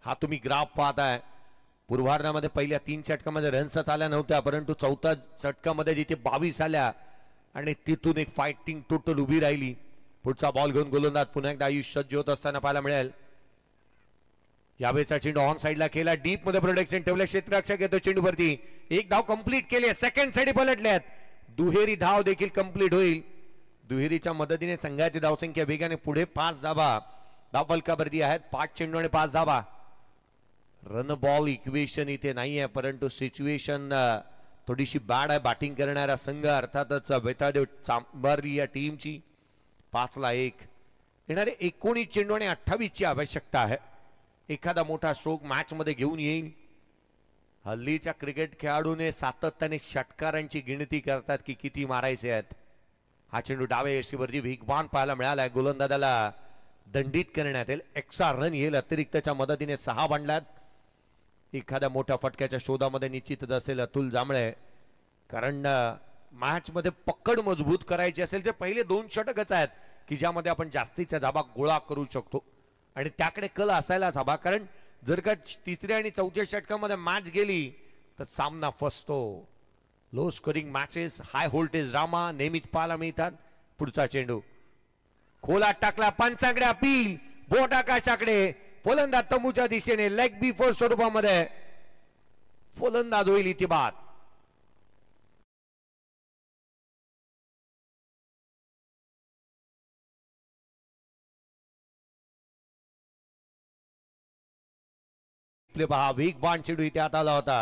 [SPEAKER 3] हा तुम्ही ग्राफ पाहताय. पूर्वार्धामध्ये पहिल्या 3 षटकामध्ये रन्स आल्या नव्हत्या, परंतु चौथ्या षटकामध्ये जिथे 22 आल्या आणि तिथून एक फायटिंग टोटल उभी राहिली. पुढचा बॉल घेऊन गोलंदाज पुन्हा एकदा आयुष सज्ज होत असताना पाहायला मिळेल. यावेळेचा चेंडू ऑन साइडला केला. डीप मध्ये प्रोटेक्शन ठेवलं. क्षेत्ररक्षक येतो चेंडूवरती. 1 धाव कंप्लीट केली. सेकंड साठी पलटल्यात. दुहेरी धाव देखील कंप्लीट होईल. दुहेरीच्या मदतीने संघाची धावसंख्या वेगाने पुढे 5 धावा धावफलकावरती आहेत. 5 चेंडू आणि 5 धावा. रन बॉल इक्वेशन इथे नाही आहे, परंतु सिच्युएशन थोडीशी बॅड आहे. बॅटिंग करणारा संघ अर्थातच वेतादेव चांबारी या टीमची. 5-1 येणारे 19 चेंडू आणि 28 ची आवश्यकता आहे. एखादा मोठा स्ट्रोक मॅच मध्ये घेऊन येईल. हल्लीच्या क्रिकेट खेळाडूने सातत्याने षटकारांची गिणती करतात की किती मारायचे आहेत. हा चेंडू डाव्या यष्टीवरती वेगवान पाहायला मिळालाय. गोलंदाजाला दंडित करण्यात येईल. एक्स्ट्रा रन येईल. अतिरिक्तच्या मदतीने 6 बांधल्यात. एखाद्या मोठ्या फटक्याच्या शोधामध्ये निश्चितच असेल अतुल जांभळे, कारण मॅच मध्ये पकड मजबूत करायची असेल तर पहिले 2 षटकच आहेत की ज्यामध्ये आपण जास्तीचा धाबा गोळा करू शकतो आणि त्याकडे कल असायलाच हवा. कारण जर का 3ऱ्या आणि 4थ्या षटकामध्ये मॅच गेली तर सामना फसतो. Low scoring matches, high voltage drama नेहमीच पाहायला मिळतात. पुढचा चेंडू खोलात टाकला. पंचांकडे अपील. बोट आकाशाकडे. फलंदाज तंबूच्या दिशेने. लेग बिफोर स्वरूपामध्ये फलंदाज होईल इथे बाद. पहा वेगवान चेंडू इथे हात आला होता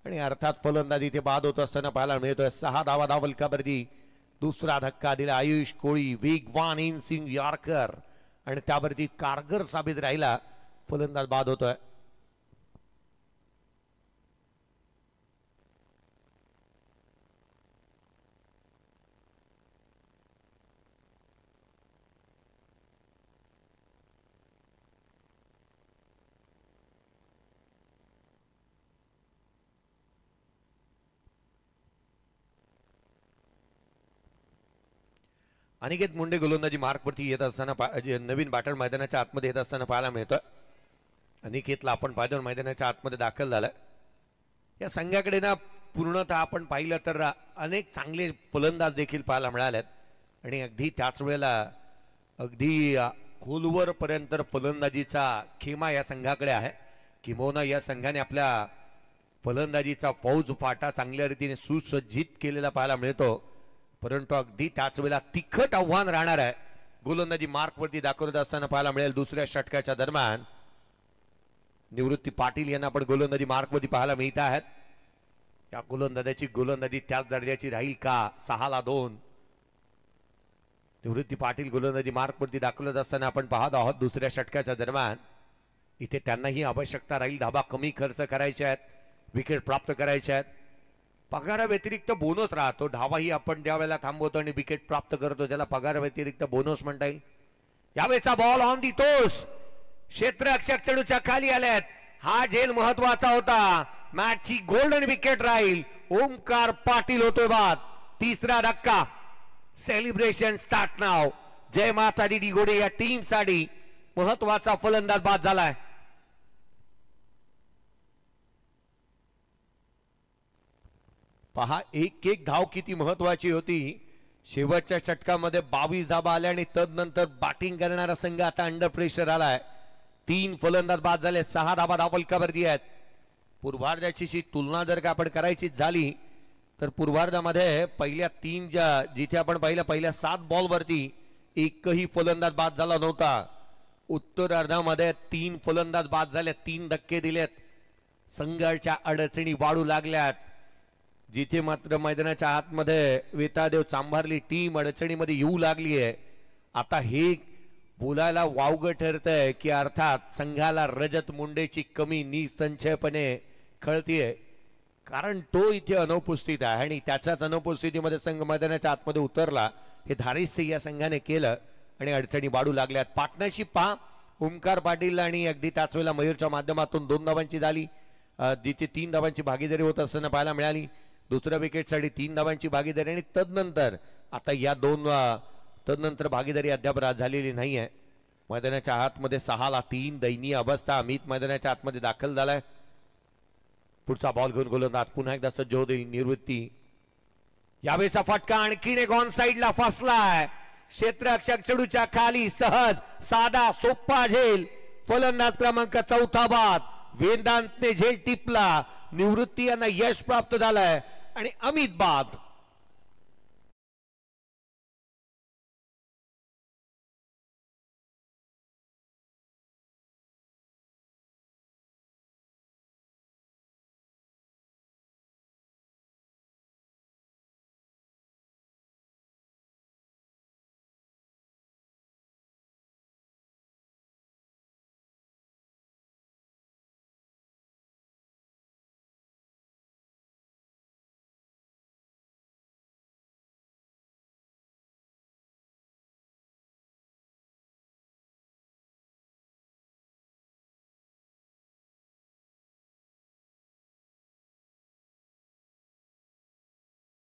[SPEAKER 3] आणि अर्थात फलंदाज इथे बाद होत असताना पाहायला मिळतोय. 6 धावा धावफलकावरती. दुसरा धक्का दिला आयुष कोळी. वेगवान इन सिंग यॉर्कर आणि त्यावरती कारगर साबित राहिला. फलंदाज बाद होतोय. अनिकेत मुंडे गोलंदाजी मार्कवरती येत असताना नवीन बॅटर मैदानाच्या आतमध्ये येत असताना पाहायला मिळतोय. अनिकेतला आपण पाहिलं मैदानाच्या आतमध्ये दाखल झालाय. या संघाकडे ना पूर्णतः आपण पाहिलं तर अनेक चांगले फलंदाज देखील पाहायला मिळालेत आणि अगदी त्याच वेळेला अगदी खोलवर पर्यंत फलंदाजीचा खेमा या संघाकडे आहे. किंबहुना या संघाने आपल्या फलंदाजीचा फौज फाटा चांगल्या रीतीने सुसज्जित केलेला पाहायला मिळतो, परंतु अगदी त्याच वेळेला तिखट आव्हान राहणार आहे. गोलंदाजी मार्क वरती दाखवत असताना पाहायला मिळेल दुसऱ्या षटकाच्या दरम्यान निवृत्ती पाटील यांना पण गोलंदाजी मार्क वरती पाहायला मिळत आहेत. या गोलंदाजाची गोलंदाजी त्याच दर्जाची राहील का? 6-2 निवृत्ती पाटील गोलंदाजी मार्क वरती दाखवत असताना आपण पाहत आहोत दुसऱ्या षटकाच्या दरम्यान. इथे त्यांनाही आवश्यकता राहील धाबा कमी खर्च करायचे आहेत, विकेट प्राप्त करायचे आहेत. पगारा व्यतिरिक्त बोनस राहतो. धावाही आपण ज्या वेळेला थांबवतो आणि विकेट प्राप्त करतो त्याला पगारा व्यतिरिक्त बोनस म्हणता येईल. यावेळेचा बॉल ऑन दी टोस, क्षेत्ररक्षक चेंडूच्या खाली आल्यात. हा झेल महत्वाचा होता. मॅचची गोल्डन विकेट राहील. ओमकार पाटील होतोय बाद. तिसरा धक्का. सेलिब्रेशन स्टार्ट नाव. जय माता दी दिघोडे या टीम साठी महत्वाचा फलंदाज बाद झालाय. पहा एक धाव किती महत्वाची होती. शेवटच्या षटकामध्ये 22 धाबा आल्या आणि तदनंतर बॅटिंग करणारा संघ आता अंडर प्रेशर आलाय. 3 फलंदाज बाद झाले, 6 धाबा धावफलकावरती आहेत. पूर्वार्धाची तुलना जर का आपण करायची झाली तर पूर्वार्धामध्ये पहिल्या 3 जिथे आपण पहिल्या 7 बॉल वरती एकही फलंदाज बाद झाला नव्हता. उत्तरार्धामध्ये 3 फलंदाज बाद झाले, 3 धक्के दिलेत. संघाच्या अडचणी वाढू लागल्यात. जिथे मात्र मैदानाच्या आतमध्ये वेतादेव चांभारली टीम अडचणीमध्ये येऊ लागली आहे. आता हे बोलायला वावगं ठरतंय की अर्थात संघाला रजत मुंडेची कमी निसंशयपणे कळतीये, कारण तो इथे अनुपस्थित आहे आणि त्याच्याच अनुपस्थितीमध्ये संघ मैदानाच्या आतमध्ये उतरला. हे धारिष्य या संघाने केलं आणि अडचणी वाढू लागल्यात. पार्टनरशिप पहा, ओमकार पाटील आणि अगदी त्याच वेळेला मयूरच्या माध्यमातून 2 धावांची झाली. जिथे 3 धावांची भागीदारी होत असताना पाहायला मिळाली. दुसऱ्या विकेटसाठी 3 धावांची भागीदारी आणि तदनंतर आता या 2 तदनंतर भागीदारी अद्याप झालेली नाहीये. मैदानाच्या आतमध्ये 6-3 दयनीय अवस्था. अमित मैदानाच्या आतमध्ये दाखल झालाय. पुढचा बॉल घेऊन गोलंदाज पुन्हा एकदा सज्ज होतील निवृत्ती. यावेळेचा फटका आणखीन एक ऑन साइडला फसलाय. क्षेत्ररक्षक चेंडूच्या खाली सहज साधा सोपा झेल. फलंदाज क्रमांक 4 बाद. वेदांतने झेल टिपला. निवृत्ती यांना यश प्राप्त झालंय आणि अमित बाद.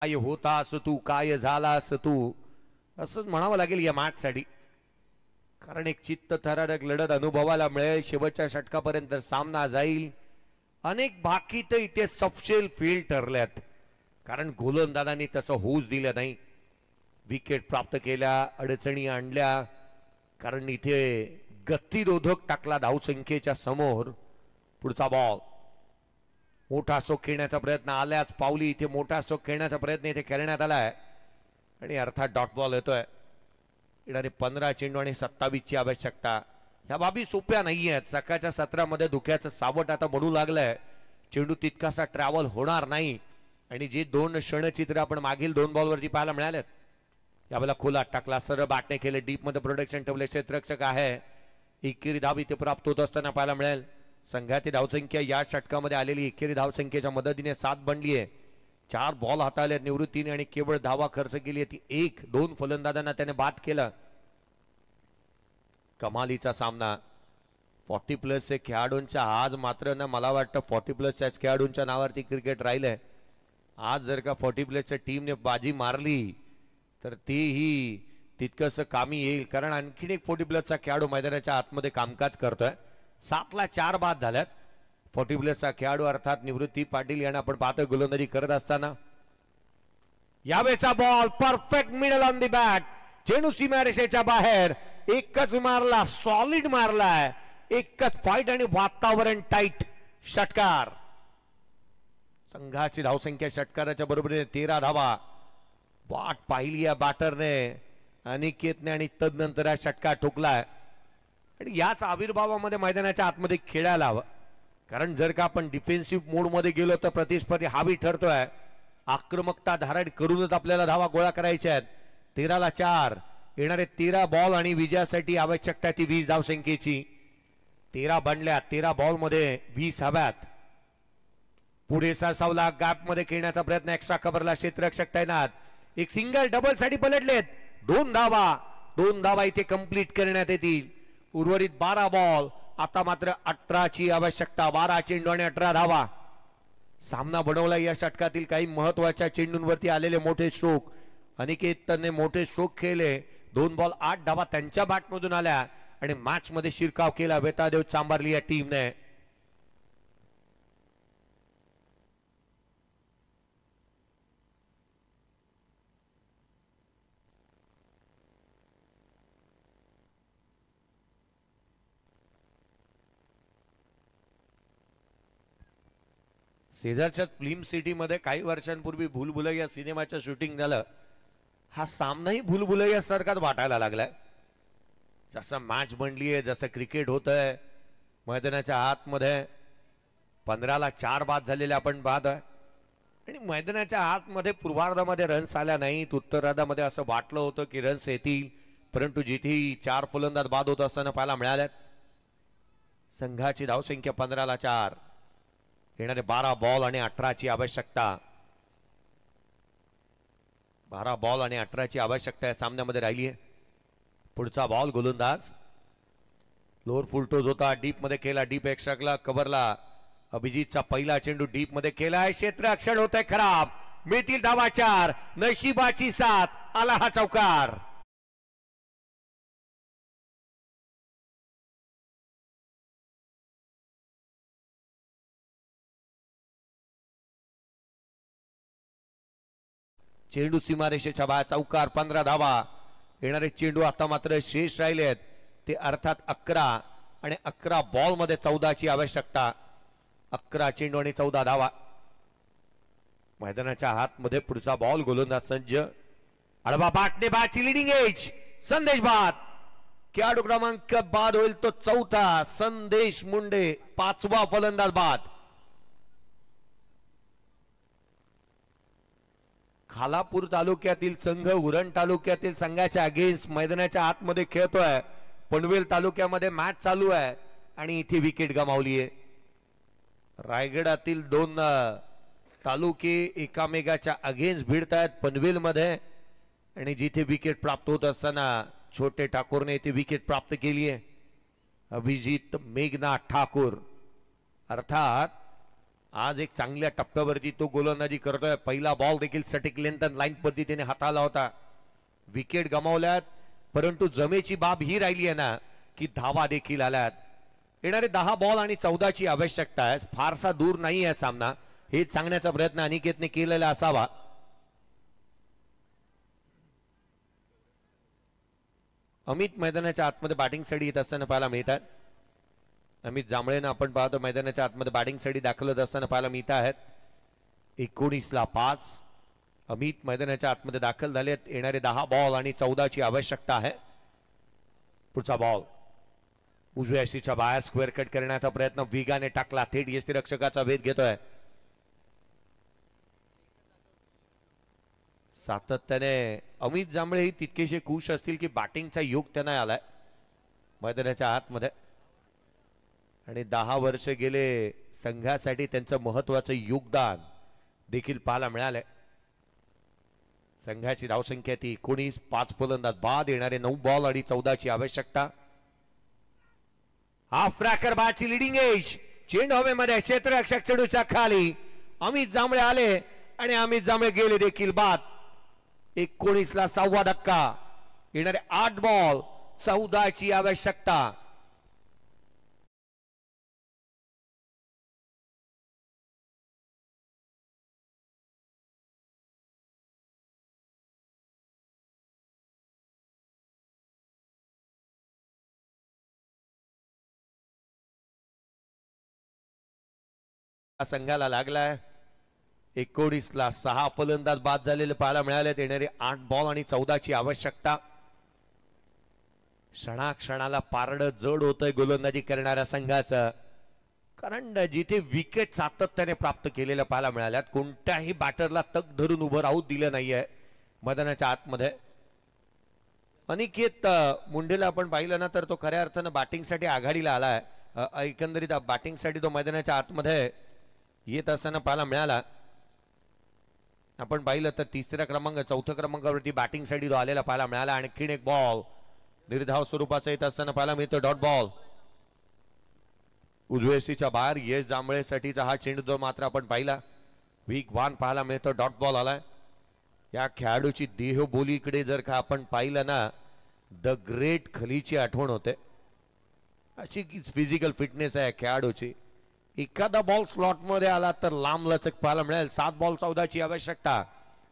[SPEAKER 3] काय होतास तू, काय झालास तू, असंच म्हणावं लागेल या मॅच साठी. कारण एक चित्तथरारक लढत अनुभवायला मिळेल. शेवटच्या षटकापर्यंत सामना जाईल. अनेक बाकी तर इथे सपशेल फील्ड ठरल्यात, कारण गोलंदाजांनी तसं होऊच दिलं नाही. विकेट प्राप्त केल्या, अडचणी आणल्या, कारण इथे गतिरोधक टाकला धावसंख्येच्या समोर. पुढचा बॉल. मोठा स्ट्रोक खेळण्याचा प्रयत्न आल्याच पावली. इथे मोठा स्ट्रोक खेळण्याचा प्रयत्न इथे करण्यात आलाय आणि अर्थात डॉट बॉल येतोय. येणारे 15 चेंडू आणि 27 ची आवश्यकता. ह्या बाबी सोप्या नाही आहेत. सकाळच्या सत्रामध्ये धुक्याचं सावट आता बनू लागलंय. चेंडू तितकासा ट्रॅव्हल होणार नाही आणि जे 2 क्षणचित्र आपण मागील 2 बॉलवरती पाहायला मिळालेत, यावेळेला खोलात टाकला, सरळ बॅटने केले, डीप मध्ये प्रोडक्शन ठेवले. क्षेत्ररक्षक आहे. एकेरी धाव इथे प्राप्त होत असताना पाहायला मिळेल. संघाची धावसंख्या या षटकामध्ये आलेली एकेरी धावसंख्येच्या मदतीने 7 बनली आहे. 4 बॉल हाताळले निवृत्तीने आणि केवळ धावा खर्च केली ती 1-2 फलंदाजांना त्याने बाद केलं. कमालीचा सामना. 40+ खेळाडूंच्या आज मात्र ना मला वाटतं 40+ खेळाडूंच्या नावावरती क्रिकेट राहिलंय. आज जर का 40+ टीमने बाजी मारली तर तेही तितकंस कामी येईल, कारण आणखीन एक 40+ खेळाडू मैदानाच्या आतमध्ये कामकाज करतोय. 7ला 4 बाद झाल्यात. 40+ खेळाडू अर्थात निवृत्ती पाटील यांना आपण पाहतोय गोलंदाजी करत असताना. यावेळेचा ball perfect middle on the bat. चेंडू सीमारेषेच्या बाहेर. एकच मारला, सॉलिड मारलाय. एकच फाईट आणि वातावरण टाईट. षटकार. संघाची धावसंख्या षटकाराच्या बरोबरीने 13 धावा. वाट पाहिली या बॅटरने अनिकेतने आणि तदनंतर हा षटकार ठोकलाय. आणि याच आविर्भावामध्ये मैदानाच्या आतमध्ये खेळायला हवं, कारण जर का आपण डिफेन्सिव्ह मोडमध्ये गेलो तर प्रतिस्पर्धी हावी ठरतोय. आक्रमकता धारण करूनच आपल्याला धावा गोळा करायच्या आहेत. 13-4 येणारे 13 बॉल आणि विजयासाठी आवश्यकता ती 20 धावसंख्येची. 13 बनल्या, 13 बॉल मध्ये 20 हव्यात. पुढे सरसावला गॅप मध्ये खेळण्याचा प्रयत्न, एक्स्ट्रा कव्हरला क्षेत्ररक्षक तैनात. एक सिंगल डबल साठी पलटलेत. 2 धावा इथे कंप्लीट करण्यात येतील. उर्वरित 12 बॉल. आता मात्र 18ची आवश्यकता. 12 चेंडू आणि 18 धावा. सामना बनवला. या षटकातील काही महत्वाच्या चेंडूंवरती आलेले मोठे स्ट्रोक. अनिकेतने मोठे स्ट्रोक खेळले. 2 बॉल 8 धावा त्यांच्या बॅटमधून आल्या आणि मॅच मध्ये शिरकाव केला वेतादेव चांभारली या टीमने. शेजारच्या फिल्म सिटी मध्ये काही वर्षांपूर्वी भूलभुलैया सिनेमाचं शूटिंग झालं. हा सामनाही भूलभुलैया सारखाच वाटायला लागलाय. जसं मॅच बनलीये, जसं क्रिकेट होतंय मैदानाच्या आतमध्ये. 15-4 बाद झालेले आपण बाद आहे. आणि मैदानाच्या आतमध्ये पूर्वार्धामध्ये रन्स आल्या नाहीत. उत्तरार्धामध्ये असं वाटलं होतं की रन्स येतील, परंतु जिथेही 4 फलंदाज बाद होत असताना पाहायला मिळाल्यात. संघाची धावसंख्या 15-4. येणारे 12 बॉल आणि 18ची आवश्यकता. 12 बॉल आणि 18ची आवश्यकता या सामन्यामध्ये राहिली आहे. पुढचा बॉल गोलंदाज लोअर फुल टोज होता, डीप मध्ये केला. डीप एक्स्ट्राला कव्हरला अभिजितचा पहिला चेंडू डीप मध्ये केलाय. क्षेत्ररक्षण होतंय खराब. मिळतील धावा 4. नशिबाची साथ. आला हा चौकार. चेंडू सीमारेषेच्या बाहेर. चौकार. 15 धावा. येणारे चेंडू आता मात्र शेष राहिलेत ते अर्थात 11 आणि 11 बॉल मध्ये 14ची आवश्यकता. 11 चेंडू आणि 14 धावा. मैदानाच्या हातमध्ये पुढचा बॉल. गोलंदाज सज्ज. अडबा बाटने बाची लिडिंग एज. संदेश बाद. खेळाडू क्रमांक बाद होईल तो 4था. संदेश मुंडे 5वा फलंदाज बाद. खालापूर तालुक्यातील संघ उरण तालुक्यातील संघाच्या अगेन्स्ट मैदानाच्या आतमध्ये खेळतोय. पनवेल तालुक्यामध्ये मॅच चालू आहे आणि इथे विकेट गमावली आहे. रायगडातील 2 तालुके एकामेकाच्या अगेन्स्ट भिडत आहेत पनवेल मध्ये, आणि जिथे विकेट प्राप्त होत असताना छोटे ठाकूरने इथे विकेट प्राप्त केली आहे. अभिजित मेघनाथ ठाकूर अर्थात आज एक चांगल्या टप्प्यावरती तो गोलंदाजी करतोय. पहिला बॉल देखील सटीक लेंथ लाईन पद्धतीने हाताला होता. विकेट गमावल्यात, परंतु जमेची बाब ही राहिली आहे ना की धावा देखील आल्यात. येणारे 10 बॉल आणि 14ची आवश्यकता आहे. फारसा दूर नाही आहे सामना, हेच सांगण्याचा प्रयत्न अनिकेतने केलेला असावा. अमित मैदानाच्या आतमध्ये बॅटिंग साठी येत असताना पाहायला मिळतात. अमित जांभळेनं आपण पाहतो मैदानाच्या आतमध्ये बॅटिंग साठी दाखल होत असताना पाहायला मिळत आहेत. 19-5 अमित मैदानाच्या आतमध्ये दाखल झालेत. येणारे 10 बॉल आणि 14ची आवश्यकता आहे. पुढचा बॉल उजव्या शीच्या बाहेर स्क्वेअर कट करण्याचा प्रयत्न वेगाने टाकला. थेट यष्टीरक्षकाचा भेद घेतोय. सातत्याने अमित जांभळे ही तितकेसे खुश असतील की बॅटिंगचा योग त्यांना आलाय मैदानाच्या आतमध्ये, आणि 10 वर्ष गेले संघासाठी त्यांचं महत्वाचं योगदान देखील पाहायला मिळालंय. संघाची धावसंख्या ती 19. 5 फलंदाज बाद. येणारे 9 बॉल आणि 14ची आवश्यकता. हाफ ट्रॅकर बाची लिडिंग एज. चेंडू हवेमध्ये. क्षेत्ररक्षक चेंडूच्या खाली. अमित जांभळे आले आणि अमित जांभळे गेले देखील बाद. 19ला 6वा धक्का. येणारे 8 बॉल 14ची आवश्यकता. संघाला लागलाय. 19ला 6 फलंदाज बाद झालेले पाहायला मिळाले. येणारे 8 बॉल आणि 14ची आवश्यकता. क्षणाक्षणाला पारड जड होतंय गोलंदाजी करणाऱ्या संघाचं, कारण जिथे विकेट सातत्याने प्राप्त केलेल्या पाहायला मिळाल्यात. कोणत्याही बॅटरला तग धरून उभं राहू दिलं नाहीये मैदानाच्या आतमध्ये. अनिकेत मुंडेला आपण पाहिलं ना तर तो खऱ्या अर्थानं बॅटिंगसाठी आघाडीला आलाय. एकंदरीत बॅटिंगसाठी तो मैदानाच्या आतमध्ये येत असताना पाहायला मिळाला. आपण पाहिलं तर 3ऱ्या क्रमांक 4थ्या क्रमांकावरती बॅटिंगसाठी तो आलेला पाहायला मिळाला. आणखीन एक बॉल निर्धाव स्वरूपाचा येत असताना पाहायला मिळतो. डॉट बॉल उजवेसीच्या बाहेर. यश जांभळेसाठीचा हा चेंडू जो मात्र आपण पाहिला वीक 1 पाहायला मिळतो. डॉट बॉल आलाय. या खेळाडूची देहबोलीकडे जर का आपण पाहिलं ना द ग्रेट खलीची आठवण होते. अशी फिजिकल फिटनेस आहे खेळाडूची. एखादा बॉल स्लॉट मध्ये आला तर लांब लचक पाहायला मिळेल. 7 बॉल 14ची आवश्यकता.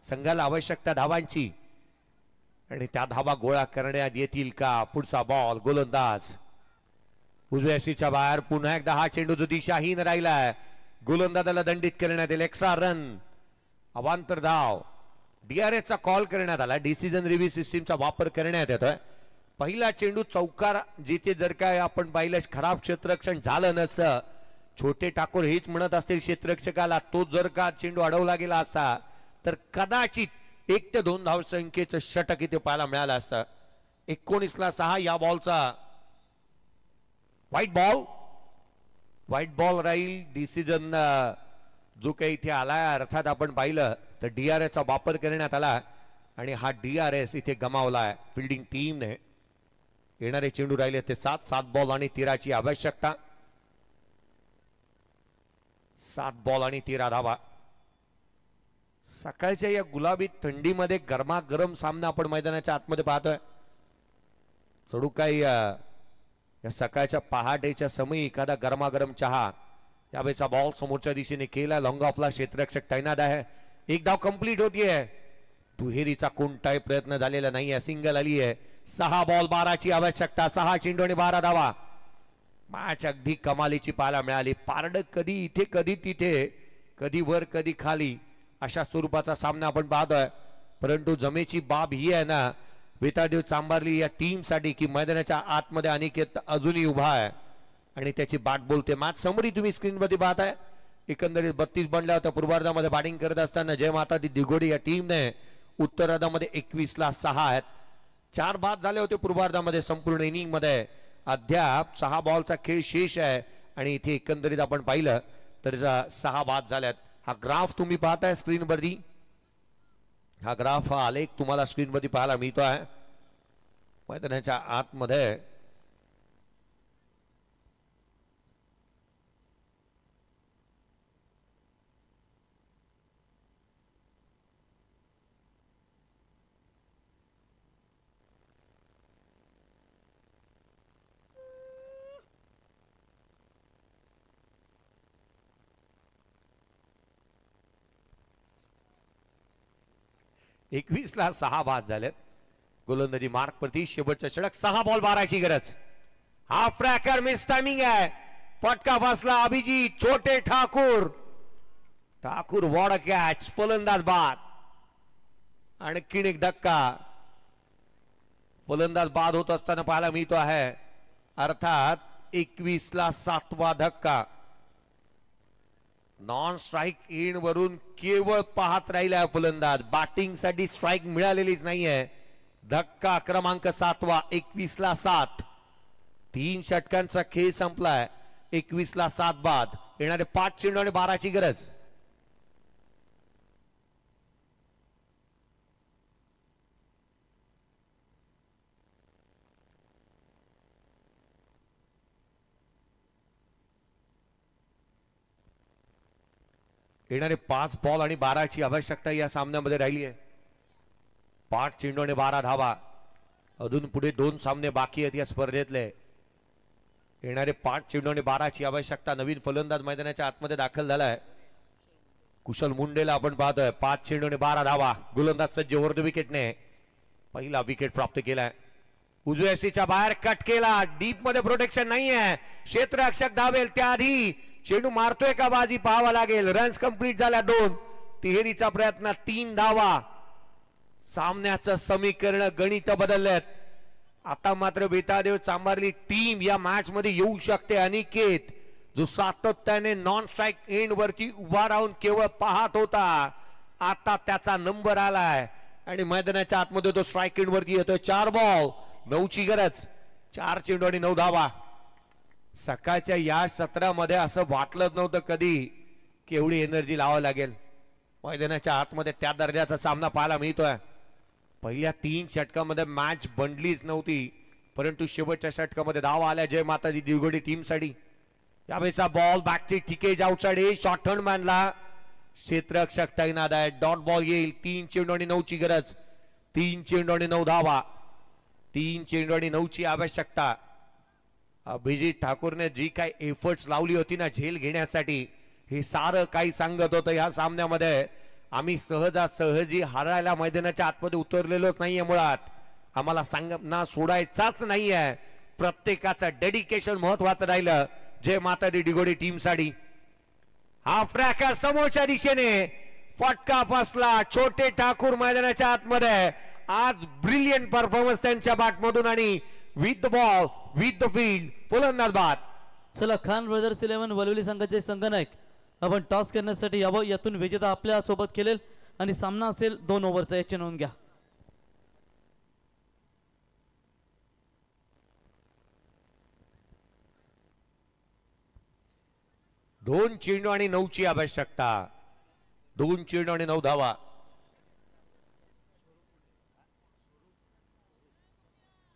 [SPEAKER 3] संघाला आवश्यकता धावांची आणि त्या धावा गोळा करण्यात येतील का? पुढचा बॉल गोलंदाज उजव्याशीच्या बाहेर. पुन्हा एकदा हा चेंडू जो दिशाहीन राहिलाय गोलंदाजाला दंडित करण्यात येईल. एक्स्ट्रा रन अवांतर धाव. DRS चा कॉल करण्यात आला. डिसिजन रिव्ह्यू सिस्टीमचा वापर करण्यात येतोय. पहिला चेंडू चौकार जिथे जर काय आपण पाहिलं खराब क्षेत्ररक्षण झालं नसतं, छोटे ठाकूर हेच म्हणत असतील क्षेत्ररक्षकाला, तो जर का चेंडू अडवला गेला असता तर कदाचित 1 ते 2 धाव संख्येचं षटक इथे पाहायला मिळालं असतं. 19ला 6 या बॉलचा व्हाईट बॉल राहील. डिसिजन जो काही इथे आलाय अर्थात आपण पाहिलं तर DRS चा वापर करण्यात आला आणि हा DRS इथे गमावलाय फिल्डिंग टीमने. येणारे चेंडू राहिले ते 7 बॉल आणि 13ची आवश्यकता. 7 बॉल आणि 13 धावा. सकाळच्या या गुलाबी थंडीमध्ये गरमागरम सामना आपण मैदानाच्या आतमध्ये पाहतोय. चढू काही या सकाळच्या पहाटेच्या समयी एखादा गरमागरम चहा. यावेळेचा बॉल समोरच्या दिशेने केला. लॉंग ऑफला क्षेत्ररक्षक तैनात आहे. एक धाव कंप्लीट होतीये. दुहेरीचा कोणताही प्रयत्न झालेला नाहीये. सिंगल आली आहे. 6 बॉल 12ची आवश्यकता. 6 चेंडू आणि 12 धावा. मॅच अगदी कमालीची पाहायला मिळाली. पारड कधी इथे कधी तिथे, कधी वर कधी खाली अशा स्वरूपाचा सामना आपण पाहतोय. परंतु जमेची बाब ही आहे ना वेतादेव चांभारली या टीम साठी की मैदानाच्या आतमध्ये अनिकेत अजूनही उभा आहे आणि त्याची बाट बोलते. मॅच समोर तुम्ही स्क्रीन मध्ये पाहताय. एकंदरीत 32 बनल्या होत्या पूर्वार्धामध्ये बॅटिंग करत असताना जय माता दी दिघोडे या टीमने उत्तरार्धामध्ये 21ला 6 आहेत. 4 बाद झाले होते पूर्वार्धामध्ये संपूर्ण इनिंग मध्ये. अद्याप 6 बॉलचा खेळ शेष आहे आणि इथे एकंदरीत आपण पाहिलं तर 6 बाद झाल्यात. हा ग्राफ तुम्ही पाहताय स्क्रीनवरती. हा ग्राफ हा आलेख तुम्हाला स्क्रीनवरती पाहायला मिळतो आहे. मैदानाच्या आतमध्ये ला 6 बाद झालेत. गोलंदाजी मार्क प्रति शेवटचा षटक. 6 बॉल 12ची गरज. हाफ ट्रॅकर मिस टायमिंग आहे. फटका बसला अभिजीत छोटे ठाकूर वॉड कॅच. फलंदाज बाद. आणखीन एक धक्का. फलंदाज बाद होत असताना पाहायला मिळतो आहे. अर्थात 21ला 7वा धक्का. नॉन स्ट्राईक इन वरून केवळ पाहत राहिला फलंदाज. बॅटिंग साठी स्ट्राईक मिळालेलीच नाहीये. धक्का क्रमांक 7वा. 21ला 7. 3 षटकांचा खेळ संपलाय. 21ला 7 बाद. येणारे 5 चेंडू आणि 12ची गरज. येणारे 5 बॉल आणि 12ची आवश्यकता या सामन्यामध्ये राहिली आहे. 5 चेंडू आणि 12 धावा. अजून पुढे 2 सामने बाकी आहेत या स्पर्धेतले. येणारे 5 चेंडू आणि 12ची आवश्यकता. नवीन फलंदाज मैदानाच्या आतमध्ये दाखल झालाय. कुशल मुंडेला आपण पाहतोय. 5 चेंडू आणि 12 धावा. गोलंदाज सज्ज ओव्हर द विकेटने पहिला विकेट प्राप्त केलाय. उजव्या सीच्या बाहेर कट केला. डीप मध्ये प्रोटेक्शन नाहीये. क्षेत्ररक्षक धावेल त्याआधी चेंडू मारतोय का बाजी पाहावा लागेल. रन्स कंप्लीट झाल्या 2. तिहेरीचा प्रयत्न 3 धावा. सामन्याचं समीकरण गणित बदललेत. आता मात्र बेतादेव चांभारली टीम या मॅच मध्ये येऊ शकते. अनिकेत जो सातत्याने नॉन स्ट्राइक एंड वरती उभा राहून केवळ पाहत होता, आता त्याचा नंबर आलाय आणि मैदानाच्या आतमध्ये तो स्ट्राइक एंड वरती येतोय. 4 बॉल 9ची गरज, 4 चेंडू आणि 9 धावा. सकाळच्या या सत्रामध्ये असं वाटलंच नव्हतं कधी की एवढी एनर्जी लावावी लागेल. मैदानाच्या आतमध्ये त्या दर्जाचा सामना पाहायला मिळतोय. पहिल्या 3 षटकामध्ये मॅच बनलीच नव्हती, परंतु शेवटच्या षटकामध्ये धावा आल्या जय माताजी दिवगडी टीम साठी. यावेळेचा बॉल बॅकची ठिकेज आउटसाइड, शॉर्ट हँड मानला, क्षेत्ररक्षक तैनात आहे. डॉट बॉल येईल. 3 चेंडू आणि 9ची गरज, 3 चेंडू आणि 9 धावा, 3 चेंडू आणि 9ची आवश्यकता. अभिजित ठाकूरने जी काही एफर्ट्स लावली होती ना झेल घेण्यासाठी, हे सारं काही सांगत होतं या सामन्यामध्ये आम्ही सहजासहजी हारायला मैदानाच्या आतमध्ये उतरलेलोच नाहीये. मुळात आम्हाला सामना सोडायचाच नाहीये. प्रत्येकाचं डेडिकेशन महत्वाचं राहिलं जय माता दी डिगोडी टीम साठी. हा फ्रॅकर समोरच्या दिशेने फटका फसला. छोटे ठाकूर मैदानाच्या आतमध्ये. आज ब्रिलियंट परफॉर्मन्स त्यांच्या बॅटमधून आणि with the ball with the field फलंदाज बाद.
[SPEAKER 2] चला खान ब्रदर्स 11 वलवली संघाचे संघनायक आपण टॉस करण्यासाठी यावं. यातून विजेता आपल्या सोबत खेळेल आणि सामना असेल 2 ओव्हरचा. याची नोंद घ्या.
[SPEAKER 3] दोन चेंडू आणि 9ची आवश्यकता. 2 चेंडू आणि 9 धावा.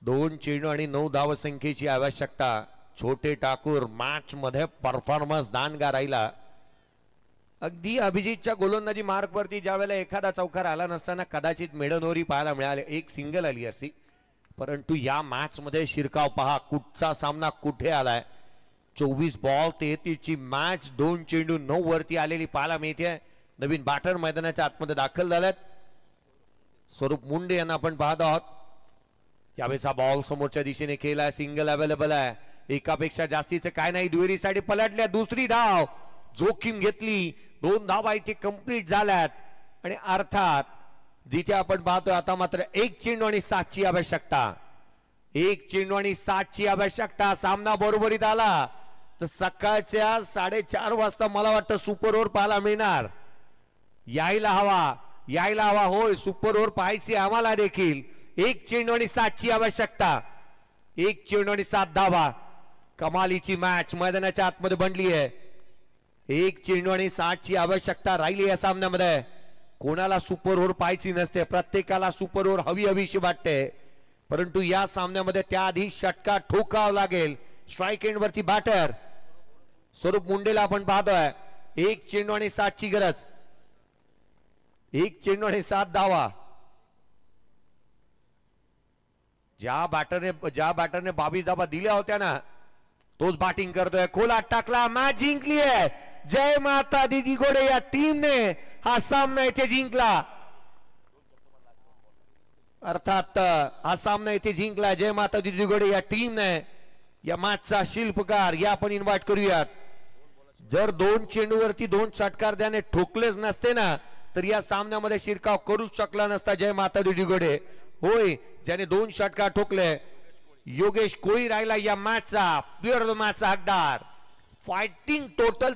[SPEAKER 3] दोन चेंडू आणि 9 धाव संख्येची आवश्यकता. छोटे ठाकूर मॅच मध्ये परफॉर्मन्स दानगा राहिला. अगदी अभिजितच्या गोलंदाजी मार्क वरती ज्या वेळेला एखादा चौकार आला नसताना कदाचित मेडनोरी पाहायला मिळाले, एक सिंगल आली अशी, परंतु या मॅच मध्ये शिरकाव पहा कुठचा सामना कुठे आलाय. 24 बॉल 33 ची मॅच. 2 चेंडू 9 वरती आलेली पाहायला मिळते. नवीन बॅटर मैदानाच्या आतमध्ये दाखल झाल्यात. स्वरूप मुंडे यांना आपण पाहत आहोत. यावेळेचा बॉल समोरच्या दिशेने केलाय. सिंगल अवेलेबल आहे. एकापेक्षा जास्तीचं काय नाही. दुहेरीसाठी पलटल्या. दुसरी धाव जोखीम घेतली. 2 धावा इथे कंप्लीट झाल्यात आणि अर्थात जिथे आपण पाहतोय आता मात्र 1 चेंडू आणि 7ची आवश्यकता. 1 चेंडू आणि 7ची आवश्यकता. सामना बरोबरीत आला तर सकाळच्या 4:30 वाजता मला वाटतं सुपर ओव्हर पाहायला मिळणार. यायला हवा होय. सुपर ओव्हर पाहायची आम्हाला देखील. 1 चेंडू आणि 7ची आवश्यकता. 1 चेंडू आणि 7 धावा. कमालीची मॅच मैदानाच्या आतमध्ये बनली आहे. 1 चेंडू आणि 7ची आवश्यकता राहिली या सामन्यामध्ये. कोणाला सुपर ओव्हर पाहायची नसते, प्रत्येकाला सुपर ओव्हर हवी वाटते, परंतु या सामन्यामध्ये त्याआधी षटका ठोकावा लागेल. स्ट्राइक एंड वरती बॅटर स्वरूप मुंडेला आपण पाहतोय. 1 चेंडू आणि 7ची गरज. 1 चेंडू आणि 7 धावा. ज्या बॅटरने 22 धावा दिल्या होत्या ना तोच बॅटिंग करतोय. खोलात टाकला. मॅच जिंकली आहे जय माता दी दिगोडे या टीमने. हा सामना इथे जिंकला. अर्थात हा सामना इथे जिंकला जय माता दी दिगोडे या टीमने. या मॅचचा शिल्पकार या आपण इन्व्हाइट करूयात. जर 2 चेंडूवरती 2 षटकार त्याने ठोकलेच नसते ना तर या सामन्यामध्ये शिरकाव करूच शकला नसता जय माता दी दिगोडे. होय, ज्याने 2 षटकार ठोकले. योगेश कोळी राहिला या मॅचचा प्लेअर ऑफ द मॅचचा हकदार. Fighting total